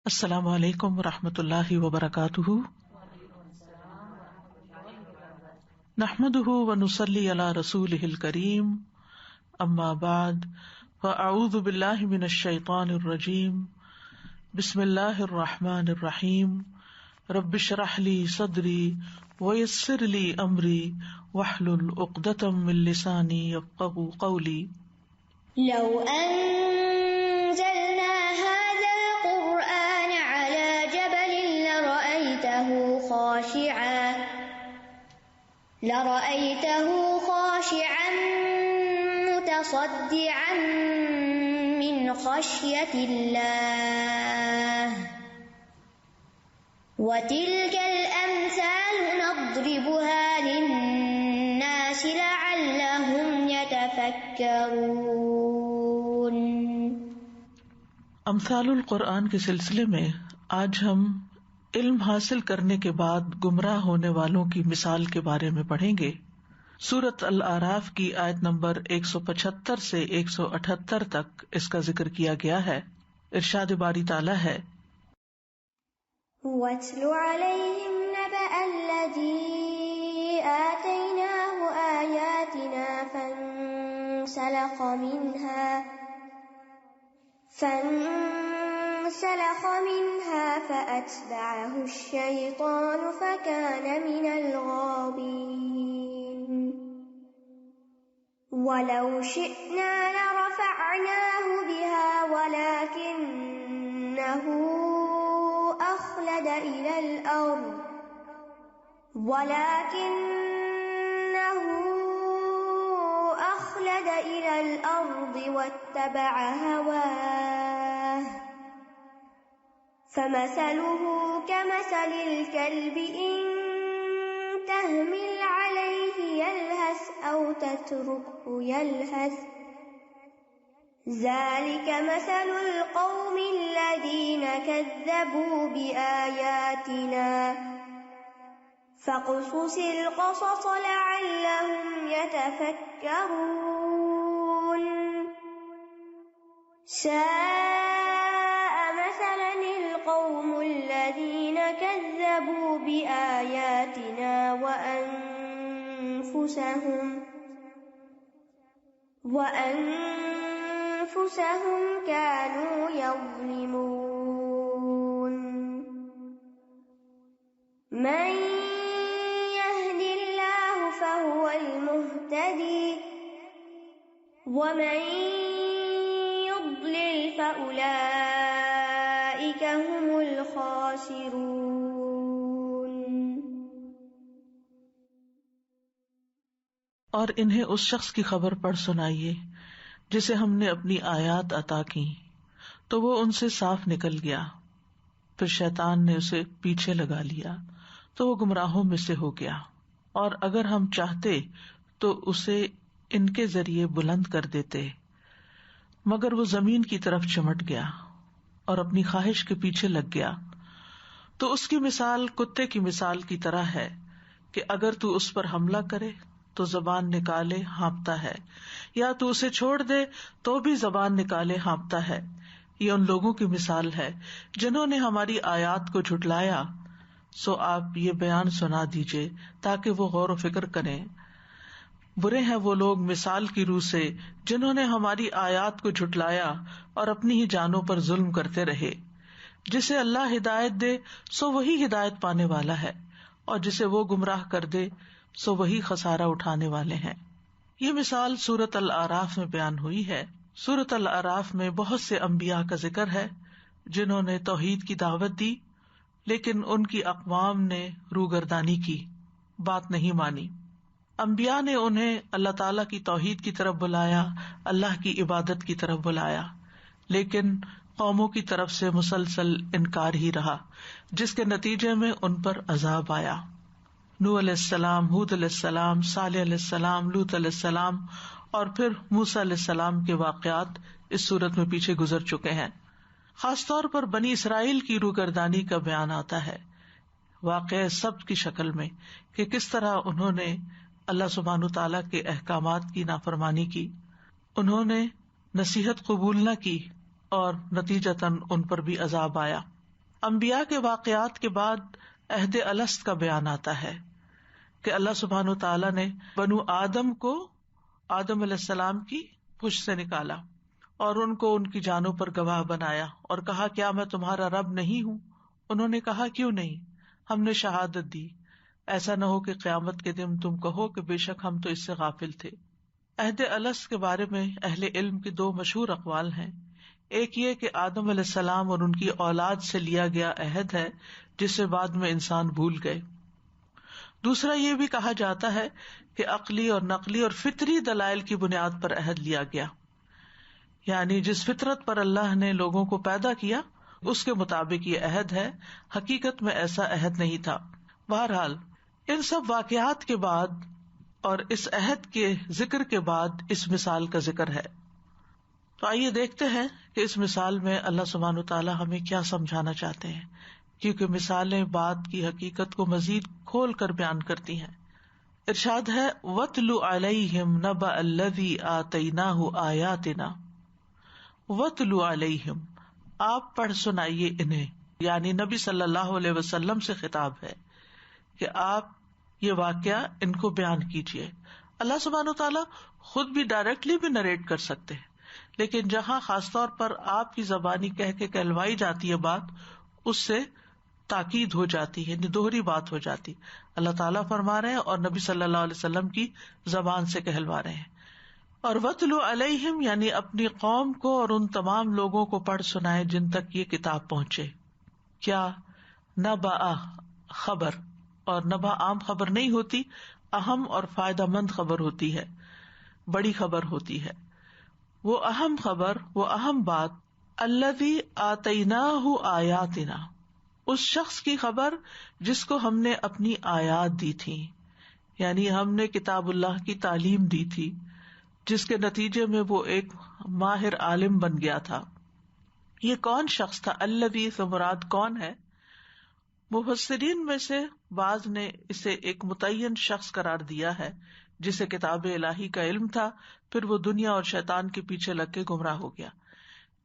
السلام علیکم ورحمۃ اللہ وبرکاتہ۔ نحمده ونصلی علی رسولہ الکریم، اما بعد فاعوذ باللہ من الشیطان الرجیم، بسم اللہ الرحمن الرحیم، رب اشرح لی صدری ویسر لی امری واحلل عقدۃ من لسانی یفقہوا قولی۔ لو أنزلنا هذا القرآن على جبل لرأيته خاشعا متصدعا من خشية الله وتلك الأمثال نضربها للناس لعلهم يتفكرون۔ امثال القرآن کے سلسلے میں آج ہم علم حاصل کرنے کے بعد گمراہ ہونے والوں کی مثال کے بارے میں پڑھیں گے۔ سورۃ الاعراف کی آیت نمبر 175 سے 178 تک اس کا ذکر کیا گیا ہے۔ ارشاد باری تعالیٰ ہے، وَاتْلُ عَلَيْهِمْ نَبَأَ الَّذِي آتَيْنَاهُ آيَاتِنَا فانسلخ منها فأتبعه الشيطان فكان من الغاوين ولو شئنا لرفعناه بها ولكنه أخلد إلى الأرض واتبع هواه فمثله كمثل الكلب إن تهمل عليه يلهث أو تتركه يلهث ذلك مثل القوم الذين كذبوا بآياتنا فاقصص القصص لعلهم يتفكرون۔ ساء مثلا القوم الذين كذبوا بآياتنا وأنفسهم كانوا يظلمون۔ من يهد الله فهو المهتدي ومن يضلل فأولئك هم الخاسرون۔ اور انہیں اس شخص کی خبر پڑھ سنائیے جسے ہم نے اپنی آیات عطا کی تو وہ ان سے صاف نکل گیا، پھر شیطان نے اسے پیچھے لگا لیا تو وہ گمراہوں میں سے ہو گیا، اور اگر ہم چاہتے تو اسے ان کے ذریعے بلند کر دیتے، مگر وہ زمین کی طرف چمٹ گیا اور اپنی خواہش کے پیچھے لگ گیا۔ تو اس کی مثال کتے کی مثال کی طرح ہے کہ اگر تو اس پر حملہ کرے تو زبان نکالے ہانپتا ہے، یا تو اسے چھوڑ دے تو بھی زبان نکالے ہانپتا ہے۔ یہ ان لوگوں کی مثال ہے جنہوں نے ہماری آیات کو جھٹلایا، سو آپ یہ بیان سنا دیجئے تاکہ وہ غور و فکر کریں۔ برے ہیں وہ لوگ مثال کی روح سے جنہوں نے ہماری آیات کو جھٹلایا اور اپنی ہی جانوں پر ظلم کرتے رہے۔ جسے اللہ ہدایت دے سو وہی ہدایت پانے والا ہے، اور جسے وہ گمراہ کر دے سو وہی خسارہ اٹھانے والے ہیں۔ یہ مثال سورۃ الاعراف میں بیان ہوئی ہے۔ سورۃ الاعراف میں بہت سے انبیاء کا ذکر ہے جنہوں نے توحید کی دعوت دی، لیکن ان کی اقوام نے روگردانی کی، بات نہیں مانی۔ انبیاء نے انہیں اللہ تعالیٰ کی توحید کی طرف بلایا، اللہ کی عبادت کی طرف بلایا، لیکن قوموں کی طرف سے مسلسل انکار ہی رہا، جس کے نتیجے میں ان پر عذاب آیا۔ نوح علیہ السلام، ہود علیہ السلام، صالح علیہ السلام، لوط علیہ السلام اور پھر موسیٰ علیہ السلام کے واقعات اس صورت میں پیچھے گزر چکے ہیں۔ خاص طور پر بنی اسرائیل کی روگردانی کا بیان آتا ہے واقعہ سبت کی شکل میں کہ کس طرح انہوں نے اللہ سبحانہ تعالیٰ کے احکامات کی نافرمانی کی، انہوں نے نصیحت قبول نہ کی اور نتیجتاً ان پر بھی عذاب آیا۔ انبیاء کے واقعات کے بعد عہد الست کا بیان آتا ہے کہ اللہ سبحانہ وتعالی نے بنو آدم کو آدم علیہ السلام کی پشت سے نکالا اور ان کو ان کی جانوں پر گواہ بنایا اور کہا کیا میں تمہارا رب نہیں ہوں؟ انہوں نے کہا کیوں نہیں، ہم نے شہادت دی، ایسا نہ ہو کہ قیامت کے دن تم کہو کہ بے شک ہم تو اس سے غافل تھے۔ عہد الست کے بارے میں اہل علم کی دو مشہور اقوال ہیں، ایک یہ کہ آدم علیہ السلام اور ان کی اولاد سے لیا گیا عہد ہے جسے بعد میں انسان بھول گئے، دوسرا یہ بھی کہا جاتا ہے کہ عقلی اور نقلی اور فطری دلائل کی بنیاد پر عہد لیا گیا، یعنی جس فطرت پر اللہ نے لوگوں کو پیدا کیا اس کے مطابق یہ عہد ہے، حقیقت میں ایسا عہد نہیں تھا۔ بہرحال ان سب واقعات کے بعد اور اس عہد کے ذکر کے بعد اس مثال کا ذکر ہے، تو آئیے دیکھتے ہیں کہ اس مثال میں اللہ سبحانہ وتعالی ہمیں کیا سمجھانا چاہتے ہیں، کیونکہ مثالیں بات کی حقیقت کو مزید کھول کر بیان کرتی ہیں۔ ارشاد ہے وَاتْلُ عَلَيْهِمْ نَبَأَ الَّذِي آتَيْنَاهُ آيَاتِنَا۔ وَاتْلُ عَلَيْهِمْ، آپ پڑھ سنائیے انہیں، یعنی نبی صلی اللہ علیہ وسلم سے خطاب ہے کہ آپ یہ واقعہ ان کو بیان کیجیے۔ اللہ سبحانہ وتعالیٰ خود بھی ڈائریکٹلی بھی نریٹ کر سکتے ہیں، لیکن جہاں خاص طور پر آپ کی زبانی کہہ کے کہلوائی جاتی ہے بات، اس سے تاکید ہو جاتی ہے، یعنی دوہری بات ہو جاتی، اللہ تعالیٰ فرما رہے ہیں اور نبی صلی اللہ علیہ وسلم کی زبان سے کہلوا رہے ہیں۔ اور وَاتْلُ عَلَيْهِمْ یعنی اپنی قوم کو اور ان تمام لوگوں کو پڑھ سنائے جن تک یہ کتاب پہنچے۔ کیا؟ نبأ، خبر، اور نبأ عام خبر نہیں ہوتی، اہم اور فائدہ مند خبر ہوتی ہے، بڑی خبر ہوتی ہے، وہ اہم خبر، وہ اہم بات، الذی آتیناہ آیاتنا، اس شخص کی خبر جس کو ہم نے اپنی آیات دی تھی، یعنی ہم نے کتاب اللہ کی تعلیم دی تھی، جس کے نتیجے میں وہ ایک ماہر عالم بن گیا تھا۔ یہ کون شخص تھا؟ الذی سے مراد کون ہے؟ مفسرین میں سے بعض نے اسے ایک متعین شخص قرار دیا ہے جسے کتاب الہی کا علم تھا، پھر وہ دنیا اور شیطان کے پیچھے لگ کے گمراہ ہو گیا۔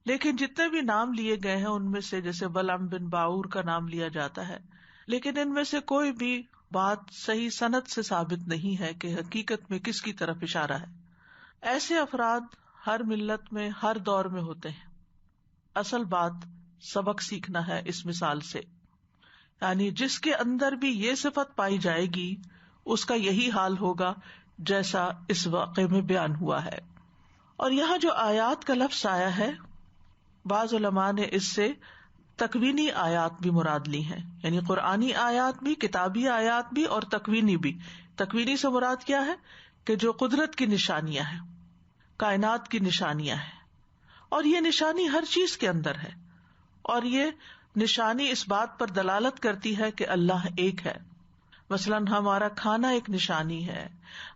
لیکن جتنے بھی نام لیے گئے ہیں ان میں سے جیسے بلعم بن باعور کا نام لیا جاتا ہے، لیکن ان میں سے کوئی بھی بات صحیح سند سے ثابت نہیں ہے کہ حقیقت میں کس کی طرف اشارہ ہے۔ ایسے افراد ہر ملت میں ہر دور میں ہوتے ہیں۔ اصل بات سبق سیکھنا ہے اس مثال سے، یعنی جس کے اندر بھی یہ صفت پائی جائے گی اس کا یہی حال ہوگا جیسا اس واقعے میں بیان ہوا ہے۔ اور یہاں جو آیات کا لفظ آیا ہے، بعض علماء نے اس سے تکوینی آیات بھی مراد لی ہیں، یعنی قرآنی آیات بھی، کتابی آیات بھی اور تکوینی بھی۔ تکوینی سے مراد کیا ہے کہ جو قدرت کی نشانیاں ہیں، کائنات کی نشانیاں ہیں، اور یہ نشانی ہر چیز کے اندر ہے، اور یہ نشانی اس بات پر دلالت کرتی ہے کہ اللہ ایک ہے۔ مثلاً ہمارا کھانا ایک نشانی ہے،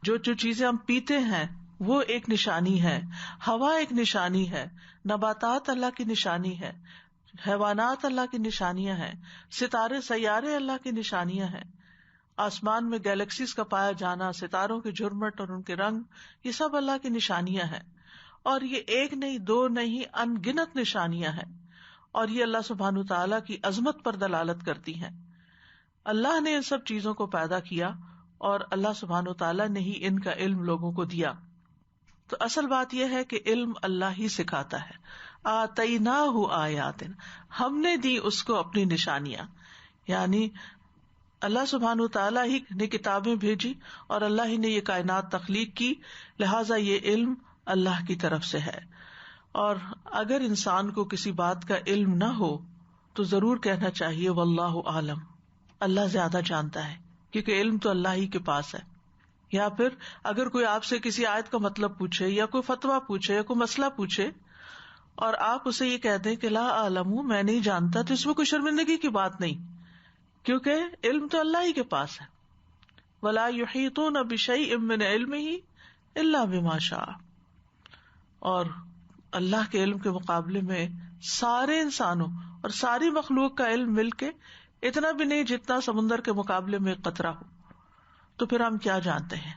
جو چیزیں ہم پیتے ہیں وہ ایک نشانی ہے، ہوا ایک نشانی ہے، نباتات اللہ کی نشانی ہے، حیوانات اللہ کی نشانیاں ہیں، ستارے سیارے اللہ کی نشانیاں ہیں، آسمان میں گیلیکسیز کا پایا جانا، ستاروں کے جھرمٹ اور ان کے رنگ، یہ سب اللہ کی نشانیاں ہیں، اور یہ ایک نہیں، دو نہیں، ان گنت نشانیاں ہیں، اور یہ اللہ سبحانہ تعالیٰ کی عظمت پر دلالت کرتی ہیں۔ اللہ نے ان سب چیزوں کو پیدا کیا اور اللہ سبحانہ تعالیٰ نے ہی ان کا علم لوگوں کو دیا۔ تو اصل بات یہ ہے کہ علم اللہ ہی سکھاتا ہے۔ آتیناہ آیاتنا، ہم نے دی اس کو اپنی نشانیاں، یعنی اللہ سبحانہ تعالیٰ ہی نے کتابیں بھیجی اور اللہ ہی نے یہ کائنات تخلیق کی، لہٰذا یہ علم اللہ کی طرف سے ہے۔ اور اگر انسان کو کسی بات کا علم نہ ہو تو ضرور کہنا چاہیے واللہ عالم، اللہ زیادہ جانتا ہے، کیونکہ علم تو اللہ ہی کے پاس ہے۔ یا پھر اگر کوئی آپ سے کسی آیت کا مطلب پوچھے یا کوئی فتویٰ پوچھے یا کوئی مسئلہ پوچھے اور آپ اسے یہ کہہ دیں کہ لا اعلم، میں نہیں جانتا، تو اس میں کوئی شرمندگی کی بات نہیں، کیونکہ علم تو اللہ ہی کے پاس ہے۔ ولا یحیطون بشیء من علمہ الا بما شاء، اور اللہ کے علم کے مقابلے میں سارے انسانوں اور ساری مخلوق کا علم مل کے اتنا بھی نہیں جتنا سمندر کے مقابلے میں ایک قطرہ ہو، تو پھر ہم کیا جانتے ہیں۔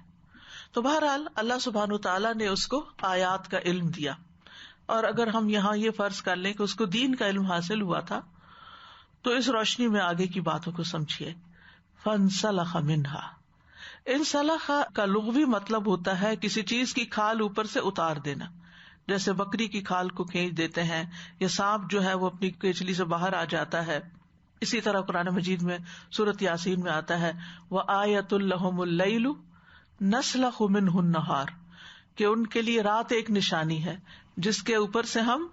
تو بہرحال اللہ سبحانہ تعالیٰ نے اس کو آیات کا علم دیا، اور اگر ہم یہاں یہ فرض کر لیں کہ اس کو دین کا علم حاصل ہوا تھا تو اس روشنی میں آگے کی باتوں کو سمجھیے. فانسلخ منہا، انسلخ کا لغوی مطلب ہوتا ہے کسی چیز کی کھال اوپر سے اتار دینا، جیسے بکری کی کھال کو کھینچ دیتے ہیں، یا سانپ جو ہے وہ اپنی کیچلی سے باہر آ جاتا ہے. اسی طرح قرآن مجید میں سورۃ یاسین میں آتا ہے وَآیَةٌ لَهُمُ اللَّیلُ نَسْلَخُ مِنْهُ النَّہَارَ، کہ ان کے لیے رات ایک نشانی ہے جس کے اوپر سے ہم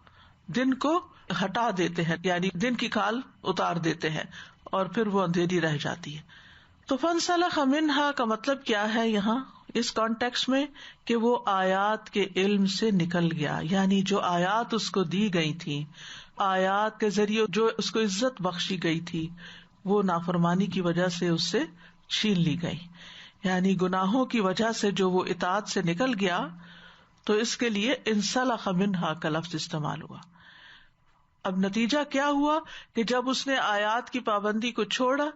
دن کو ہٹا دیتے ہیں، یعنی دن کی کھال اتار دیتے ہیں اور پھر وہ اندھیری رہ جاتی ہے. تو فانسلخ منہا کا مطلب کیا ہے یہاں اس کانٹیکس میں، کہ وہ آیات کے علم سے نکل گیا، یعنی جو آیات اس کو دی گئی تھی، آیات کے ذریعے جو اس کو عزت بخشی گئی تھی، وہ نافرمانی کی وجہ سے اس سے چھین لی گئی. یعنی گناہوں کی وجہ سے جو وہ اطاعت سے نکل گیا، تو اس کے لیے انسلخ منہا کا لفظ استعمال ہوا. اب نتیجہ کیا ہوا کہ جب اس نے آیات کی پابندی کو چھوڑا،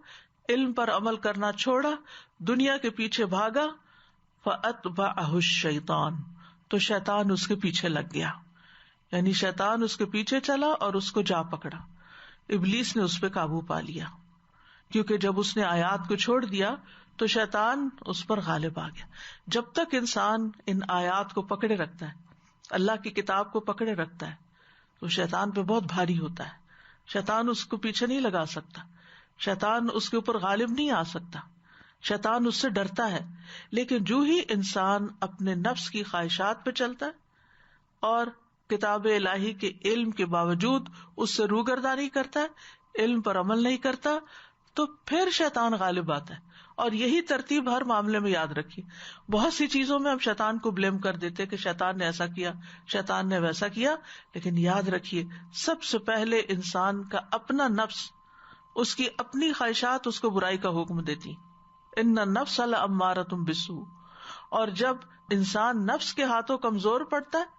علم پر عمل کرنا چھوڑا، دنیا کے پیچھے بھاگا، فَأَتْبَعَهُ الشَّيْطَانُ، تو شیطان اس کے پیچھے لگ گیا، یعنی شیطان اس کے پیچھے چلا اور اس کو جا پکڑا. ابلیس نے اس پہ قابو پا لیا، کیونکہ جب اس نے آیات کو چھوڑ دیا تو شیطان اس پر غالب آ گیا. جب تک انسان ان آیات کو پکڑے رکھتا ہے، اللہ کی کتاب کو پکڑے رکھتا ہے، تو شیطان پہ بہت بھاری ہوتا ہے. شیطان اس کو پیچھے نہیں لگا سکتا، شیطان اس کے اوپر غالب نہیں آ سکتا، شیطان اس سے ڈرتا ہے. لیکن جو ہی انسان اپنے نفس کی خواہشات پہ چلتا ہے اور کتاب الہی کے علم کے باوجود اس سے روگردانی کرتا ہے، علم پر عمل نہیں کرتا، تو پھر شیطان غالب آتا ہے. اور یہی ترتیب ہر معاملے میں یاد رکھیے. بہت سی چیزوں میں ہم شیطان کو بلیم کر دیتے کہ شیطان نے ایسا کیا، شیطان نے ویسا کیا، لیکن یاد رکھیے سب سے پہلے انسان کا اپنا نفس، اس کی اپنی خواہشات اس کو برائی کا حکم دیتی. ان النفس لامارۃ بالسوء. اور جب انسان نفس کے ہاتھوں کمزور پڑتا ہے،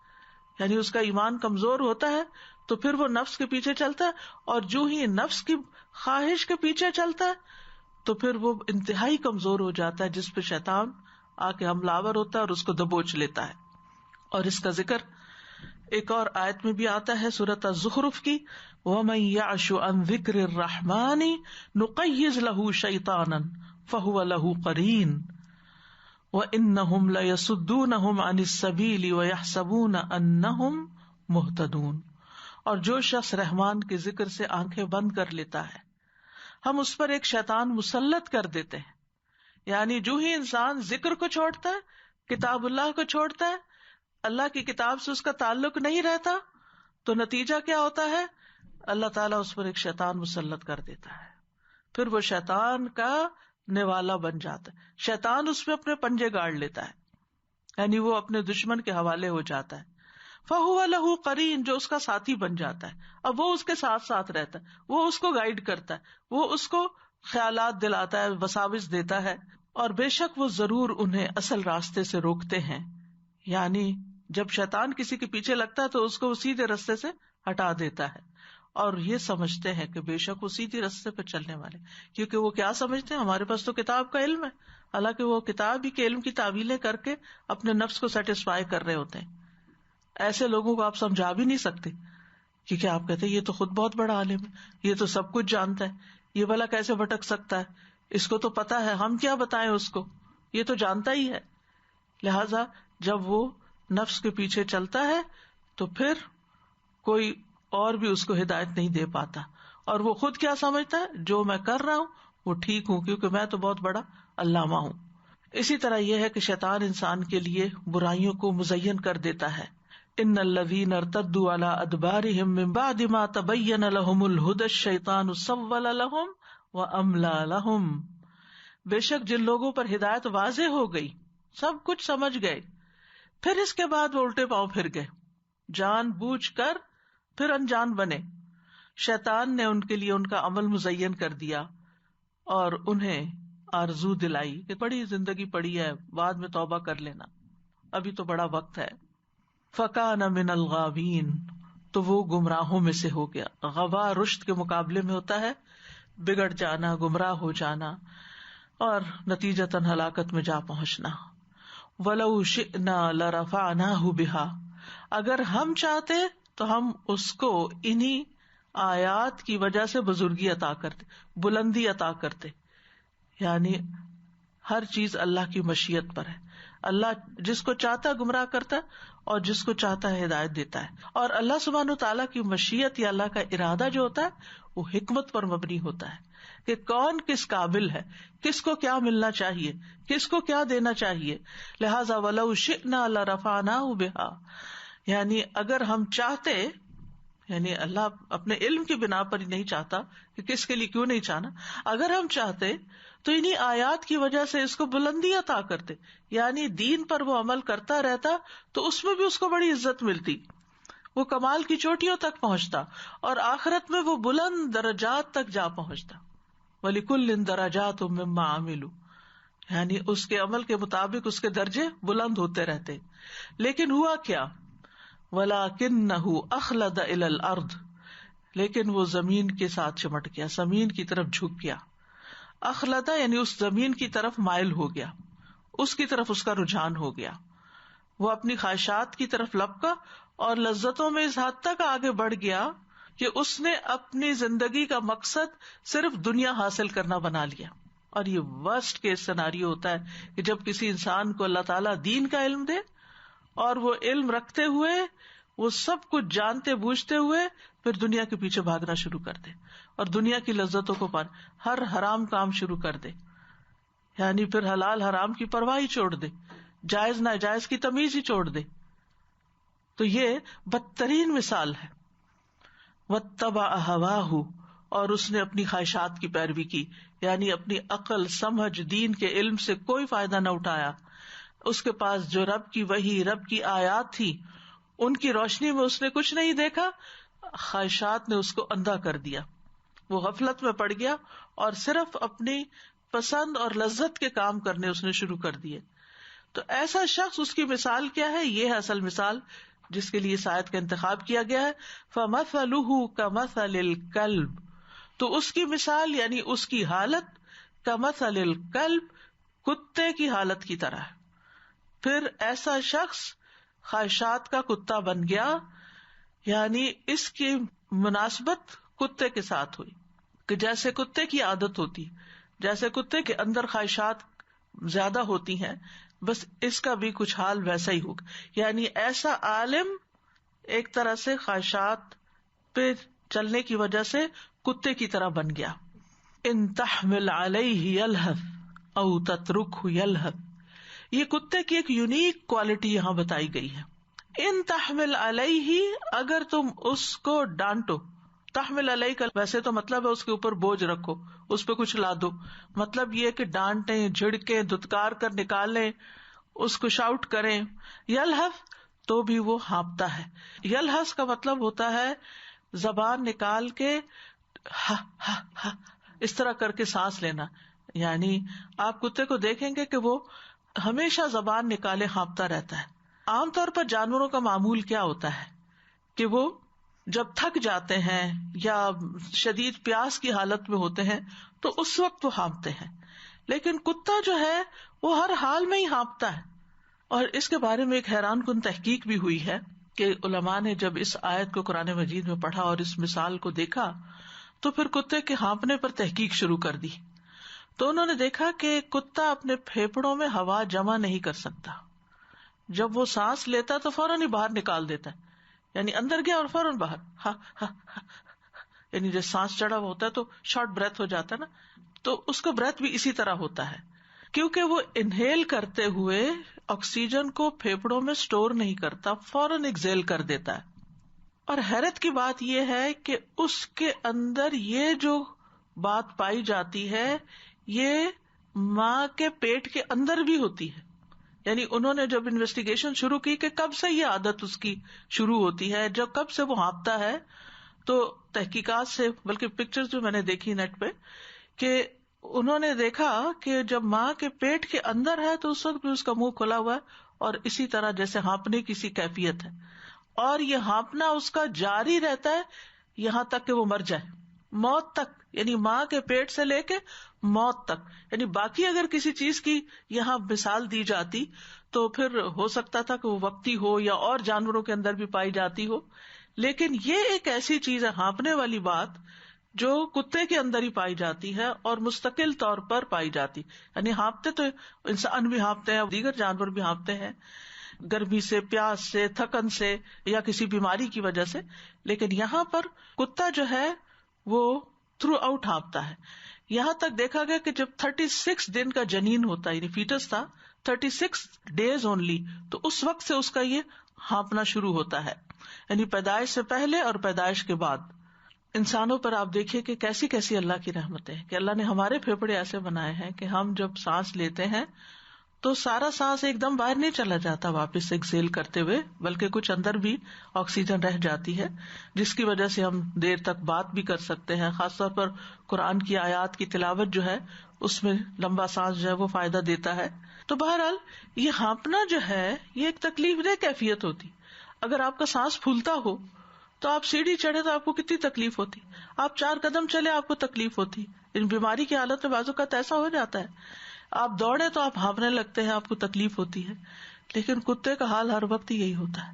یعنی اس کا ایمان کمزور ہوتا ہے، تو پھر وہ نفس کے پیچھے چلتا ہے، اور جو ہی نفس کی خواہش کے پیچھے چلتا ہے تو پھر وہ انتہائی کمزور ہو جاتا ہے، جس پہ شیطان آ کے حملہ آور ہوتا ہے اور اس کو دبوچ لیتا ہے. اور اس کا ذکر ایک اور آیت میں بھی آتا ہے سورۃ الزخرف کی، وَمَن يَعْشُ عَن ذِكْرِ الرَّحْمَنِ نُقَيِّضْ لَهُ شَيْطَانًا فَهُوَ لَهُ قَرِينٌ وَإِنَّهُمْ لَيَصُدُّونَهُمْ عَنِ السَّبِيلِ وَيَحْسَبُونَ أَنَّهُمْ مُهْتَدُونَ. اور جو شخص رحمان کے ذکر سے آنکھیں بند کر لیتا ہے، ہم اس پر ایک شیطان مسلط کر دیتے ہیں. یعنی جو ہی انسان ذکر کو چھوڑتا ہے، کتاب اللہ کو چھوڑتا ہے، اللہ کی کتاب سے اس کا تعلق نہیں رہتا، تو نتیجہ کیا ہوتا ہے؟ اللہ تعالیٰ اس پر ایک شیطان مسلط کر دیتا ہے. پھر وہ شیطان کا نوالا بن جاتا ہے، شیطان اس پہ اپنے پنجے گاڑ لیتا ہے، یعنی وہ اپنے دشمن کے حوالے ہو جاتا ہے. فَهُوَ لَهُ قَرِينٌ، جو اس کا ساتھی بن جاتا ہے. اب وہ اس کے ساتھ ساتھ رہتا ہے، وہ اس کو گائیڈ کرتا ہے، وہ اس کو خیالات دلاتا ہے، وساوس دیتا ہے، اور بے شک وہ ضرور انہیں اصل راستے سے روکتے ہیں. یعنی جب شیطان کسی کے پیچھے لگتا ہے تو اس کو وہ سیدھے راستے سے ہٹا دیتا ہے، اور یہ سمجھتے ہیں کہ بے شک وہ سیدھے راستے پہ چلنے والے، کیونکہ وہ کیا سمجھتے ہیں، ہمارے پاس تو کتاب کا علم ہے. حالانکہ وہ کتاب ہی کے علم کی تعویلیں کر کے اپنے نفس کو سیٹسفائی کر رہے ہوتے ہیں. ایسے لوگوں کو آپ سمجھا بھی نہیں سکتے، کیونکہ آپ کہتے ہیں یہ تو خود بہت بڑا عالم ہے، یہ تو سب کچھ جانتا ہے، یہ بھلا کیسے بھٹک سکتا ہے، اس کو تو پتا ہے، ہم کیا بتائیں اس کو، یہ تو جانتا ہی ہے. لہذا جب وہ نفس کے پیچھے چلتا ہے تو پھر کوئی اور بھی اس کو ہدایت نہیں دے پاتا، اور وہ خود کیا سمجھتا ہے، جو میں کر رہا ہوں وہ ٹھیک ہوں کیونکہ میں تو بہت بڑا علامہ ہوں. اسی طرح یہ ہے کہ شیطان انسان کے لیے برائیوں کو مزین کر دیتا ہے. ان الذین ارتدوا علی ادبارہم من بعد ما تبین لہم الہدی الشیطان سول لہم واملی لہم. بے شک جن لوگوں پر ہدایت واضح ہو گئی، سب کچھ سمجھ گئے، پھر اس کے بعد وہ الٹے پاؤں پھر گئے، جان بوجھ کر پھر انجان بنے. شیطان نے ان کے لیے ان کا عمل مزین کر دیا اور انہیں آرزو دلائی کہ بڑی زندگی پڑی ہے، بعد میں توبہ کر لینا، ابھی تو بڑا وقت ہے. فَكَانَ مِنَ الْغَاوِينَ، تو وہ گمراہوں میں سے ہو گیا. غوا رشد کے مقابلے میں ہوتا ہے بگڑ جانا، گمراہ ہو جانا اور نتیجتاً ہلاکت میں جا پہنچنا. وَلَوْ شِئْنَا لَرَفَعْنَاهُ بِهَا، اگر ہم چاہتے تو ہم اس کو انہی آیات کی وجہ سے بزرگی عطا کرتے, بلندی عطا کرتے. یعنی ہر چیز اللہ کی مشیت پر ہے. اللہ جس کو چاہتا ہے گمراہ کرتا ہے اور جس کو چاہتا ہے ہدایت دیتا ہے. اور اللہ سبحانہ تعالیٰ کی مشیت یا اللہ کا ارادہ جو ہوتا ہے وہ حکمت پر مبنی ہوتا ہے کہ کون کس قابل ہے, کس کو کیا ملنا چاہیے, کس کو کیا دینا چاہیے. لہذا وَلَوْ شِئْنَا لَرَفَعْنَاهُ بِهَا, یعنی اگر ہم چاہتے, یعنی اللہ اپنے علم کی بنا پر ہی نہیں چاہتا کہ کس کے لیے کیوں نہیں چاہنا, اگر ہم چاہتے تو انہی آیات کی وجہ سے اس کو بلندی عطا کرتے, یعنی دین پر وہ عمل کرتا رہتا تو اس میں بھی اس کو بڑی عزت ملتی, وہ کمال کی چوٹیوں تک پہنچتا اور آخرت میں وہ بلند درجات تک جا پہنچتا. وَلِكُلٍّ دَرَجَاتٌ مِّمَّا عَمِلُوا, یعنی اس کے عمل کے مطابق اس کے درجے بلند ہوتے رہتے. لیکن ہوا کیا, وَلَكِنَّهُ أَخْلَدَ إِلَى الْأَرْضِ, لیکن وہ زمین کے ساتھ چمٹ گیا, زمین کی طرف جھک گیا. اخلدا یعنی اس زمین کی طرف مائل ہو گیا, اس کی طرف اس کا رجحان ہو گیا. وہ اپنی خواہشات کی طرف لپکا اور لذتوں میں اس حد تک آگے بڑھ گیا کہ اس نے اپنی زندگی کا مقصد صرف دنیا حاصل کرنا بنا لیا. اور یہ ورسٹ کیس سیناریو ہوتا ہے کہ جب کسی انسان کو اللہ تعالیٰ دین کا علم دے اور وہ علم رکھتے ہوئے, وہ سب کچھ جانتے بوجھتے ہوئے پھر دنیا کے پیچھے بھاگنا شروع کر دے اور دنیا کی لذتوں کو پانے, ہر حرام کام شروع کر دے, یعنی پھر حلال حرام کی پرواہ ہی چھوڑ دے, جائز ناجائز کی تمیز ہی چھوڑ دے. تو یہ بدترین مثال ہے. واتبع هواه, اور اس نے اپنی خواہشات کی پیروی کی, یعنی اپنی عقل سمجھ دین کے علم سے کوئی فائدہ نہ اٹھایا. اس کے پاس جو رب کی وحی, رب کی آیات تھی, ان کی روشنی میں اس نے کچھ نہیں دیکھا, خواہشات نے اس کو اندھا کر دیا. وہ غفلت میں پڑ گیا اور صرف اپنی پسند اور لذت کے کام کرنے اس نے شروع کر دیے. تو ایسا شخص, اس کی مثال کیا ہے؟ یہ ہے اصل مثال جس کے لیے اس آیت کا انتخاب کیا گیا ہے. فَمَثَلُهُ كَمَثَلِ الْكَلْبِ, تو اس کی مثال یعنی اس کی حالت كَمَثَلِ الْكَلْبِ, کتے کی حالت کی طرح ہے. پھر ایسا شخص خواہشات کا کتا بن گیا, یعنی اس کی مناسبت کتے کے ساتھ ہوئی کہ جیسے کتے کی عادت ہوتی, جیسے کتے کے اندر خواہشات زیادہ ہوتی ہیں, بس اس کا بھی کچھ حال ویسا ہی ہوگا. یعنی ایسا عالم ایک طرح سے خواہشات پہ چلنے کی وجہ سے کتے کی طرح بن گیا. ان تحمل علیہ یلہث او تترکہ یلہث, یہ کتے کی ایک یونیک کوالٹی یہاں بتائی گئی ہے. ان تحمل علیہ, اگر تم اس کو ڈانٹو, تحمل علیہ کا ویسے تو مطلب ہے اس کے اوپر بوجھ رکھو, اس پہ کچھ لا دو, مطلب یہ کہ ڈانٹیں, جھڑکیں, دھتکار کر نکالیں, اس کو شاؤٹ کریں. یلہث تو بھی وہ ہانپتا ہے. یلہث کا مطلب ہوتا ہے زبان نکال کے اس طرح کر کے سانس لینا. یعنی آپ کتے کو دیکھیں گے کہ وہ ہمیشہ زبان نکالے ہانپتا رہتا ہے. عام طور پر جانوروں کا معمول کیا ہوتا ہے کہ وہ جب تھک جاتے ہیں یا شدید پیاس کی حالت میں ہوتے ہیں تو اس وقت وہ ہانپتے ہیں, لیکن کتا جو ہے وہ ہر حال میں ہی ہانپتا ہے. اور اس کے بارے میں ایک حیران کن تحقیق بھی ہوئی ہے کہ علماء نے جب اس آیت کو قرآن مجید میں پڑھا اور اس مثال کو دیکھا تو پھر کتے کے ہانپنے پر تحقیق شروع کر دی. تو انہوں نے دیکھا کہ کتا اپنے پھیپڑوں میں ہوا جمع نہیں کر سکتا. جب وہ سانس لیتا تو فوراً ہی باہر نکال دیتا ہے, یعنی اندر گیا اور فوراً باہر, یعنی جب سانس چڑھا ہوتا ہے تو شارٹ بریتھ ہو جاتا ہے نا, تو اس کا بریتھ بھی اسی طرح ہوتا ہے, کیونکہ وہ انہیل کرتے ہوئے آکسیجن کو پھیپڑوں میں سٹور نہیں کرتا, فوراً ایکزیل کر دیتا ہے. اور حیرت کی بات یہ ہے کہ اس کے اندر یہ جو بات پائی جاتی ہے یہ ماں کے پیٹ کے اندر بھی ہوتی ہے. یعنی انہوں نے جب انویسٹیگیشن شروع کی کہ کب سے یہ عادت اس کی شروع ہوتی ہے, جب کب سے وہ ہانپتا ہے, تو تحقیقات سے, بلکہ پکچر جو میں نے دیکھی نیٹ پہ, کہ انہوں نے دیکھا کہ جب ماں کے پیٹ کے اندر ہے تو اس وقت بھی اس کا منہ کھلا ہوا ہے اور اسی طرح جیسے ہانپنے کی سی کیفیت ہے, اور یہ ہانپنا اس کا جاری رہتا ہے یہاں تک کہ وہ مر جائے, موت تک. یعنی ماں کے پیٹ سے لے کے موت تک. یعنی باقی اگر کسی چیز کی یہاں مثال دی جاتی تو پھر ہو سکتا تھا کہ وہ وقتی ہو یا اور جانوروں کے اندر بھی پائی جاتی ہو, لیکن یہ ایک ایسی چیز ہے ہانپنے والی بات جو کتے کے اندر ہی پائی جاتی ہے اور مستقل طور پر پائی جاتی. یعنی ہانپتے تو انسان بھی ہانپتے ہیں, دیگر جانور بھی ہانپتے ہیں, گرمی سے, پیاس سے, تھکن سے یا کسی بیماری کی وجہ سے, لیکن یہاں پر کتا جو ہے وہ تھرو آؤٹ ہانپتا ہے. یہاں تک دیکھا گیا کہ جب 36 دن کا جنین ہوتا ہے, یعنی فیٹس تھا 36 days اونلی, تو اس وقت سے اس کا یہ ہانپنا شروع ہوتا ہے. یعنی پیدائش سے پہلے اور پیدائش کے بعد. انسانوں پر آپ دیکھیے کہ کیسی کیسی اللہ کی رحمتیں ہیں کہ اللہ نے ہمارے پھیپھڑے ایسے بنائے ہیں کہ ہم جب سانس لیتے ہیں تو سارا سانس ایک دم باہر نہیں چلا جاتا واپس ایکسیل کرتے ہوئے, بلکہ کچھ اندر بھی آکسیجن رہ جاتی ہے, جس کی وجہ سے ہم دیر تک بات بھی کر سکتے ہیں. خاص طور پر قرآن کی آیات کی تلاوت جو ہے اس میں لمبا سانس جو ہے وہ فائدہ دیتا ہے. تو بہرحال یہ ہانپنا جو ہے یہ ایک تکلیف دہ کیفیت ہوتی. اگر آپ کا سانس پھولتا ہو تو آپ سیڑھی چڑھے تو آپ کو کتنی تکلیف ہوتی, آپ 4 قدم چلے آپ کو تکلیف ہوتی. ان بیماری کی حالت میں بازو کا ایسا ہو جاتا ہے, آپ دوڑے تو آپ ہانپنے لگتے ہیں, آپ کو تکلیف ہوتی ہے. لیکن کتے کا حال ہر وقت یہی ہوتا ہے.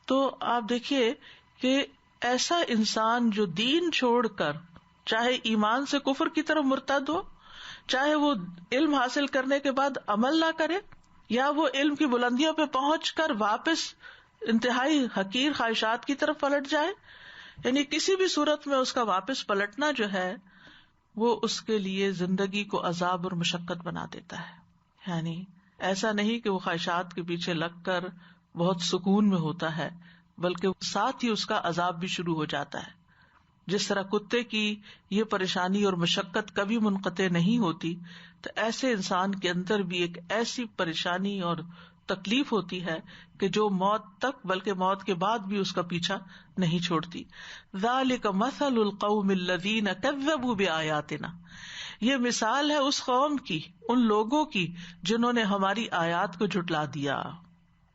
تو آپ دیکھیے کہ ایسا انسان جو دین چھوڑ کر چاہے ایمان سے کفر کی طرف مرتد ہو, چاہے وہ علم حاصل کرنے کے بعد عمل نہ کرے, یا وہ علم کی بلندیوں پہ پہنچ کر واپس انتہائی حقیر خواہشات کی طرف پلٹ جائے, یعنی کسی بھی صورت میں اس کا واپس پلٹنا جو ہے وہ اس کے لیے زندگی کو عذاب اور مشقت بنا دیتا ہے. یعنی ایسا نہیں کہ وہ خواہشات کے پیچھے لگ کر بہت سکون میں ہوتا ہے, بلکہ ساتھ ہی اس کا عذاب بھی شروع ہو جاتا ہے. جس طرح کتے کی یہ پریشانی اور مشقت کبھی منقطع نہیں ہوتی, تو ایسے انسان کے اندر بھی ایک ایسی پریشانی اور تکلیف ہوتی ہے کہ جو موت تک بلکہ موت کے بعد بھی اس کا پیچھا نہیں چھوڑتی. ذالک مثل القوم الذین کذبوا بآیاتنا, یہ مثال ہے اس قوم کی, ان لوگوں کی جنہوں نے ہماری آیات کو جھٹلا دیا.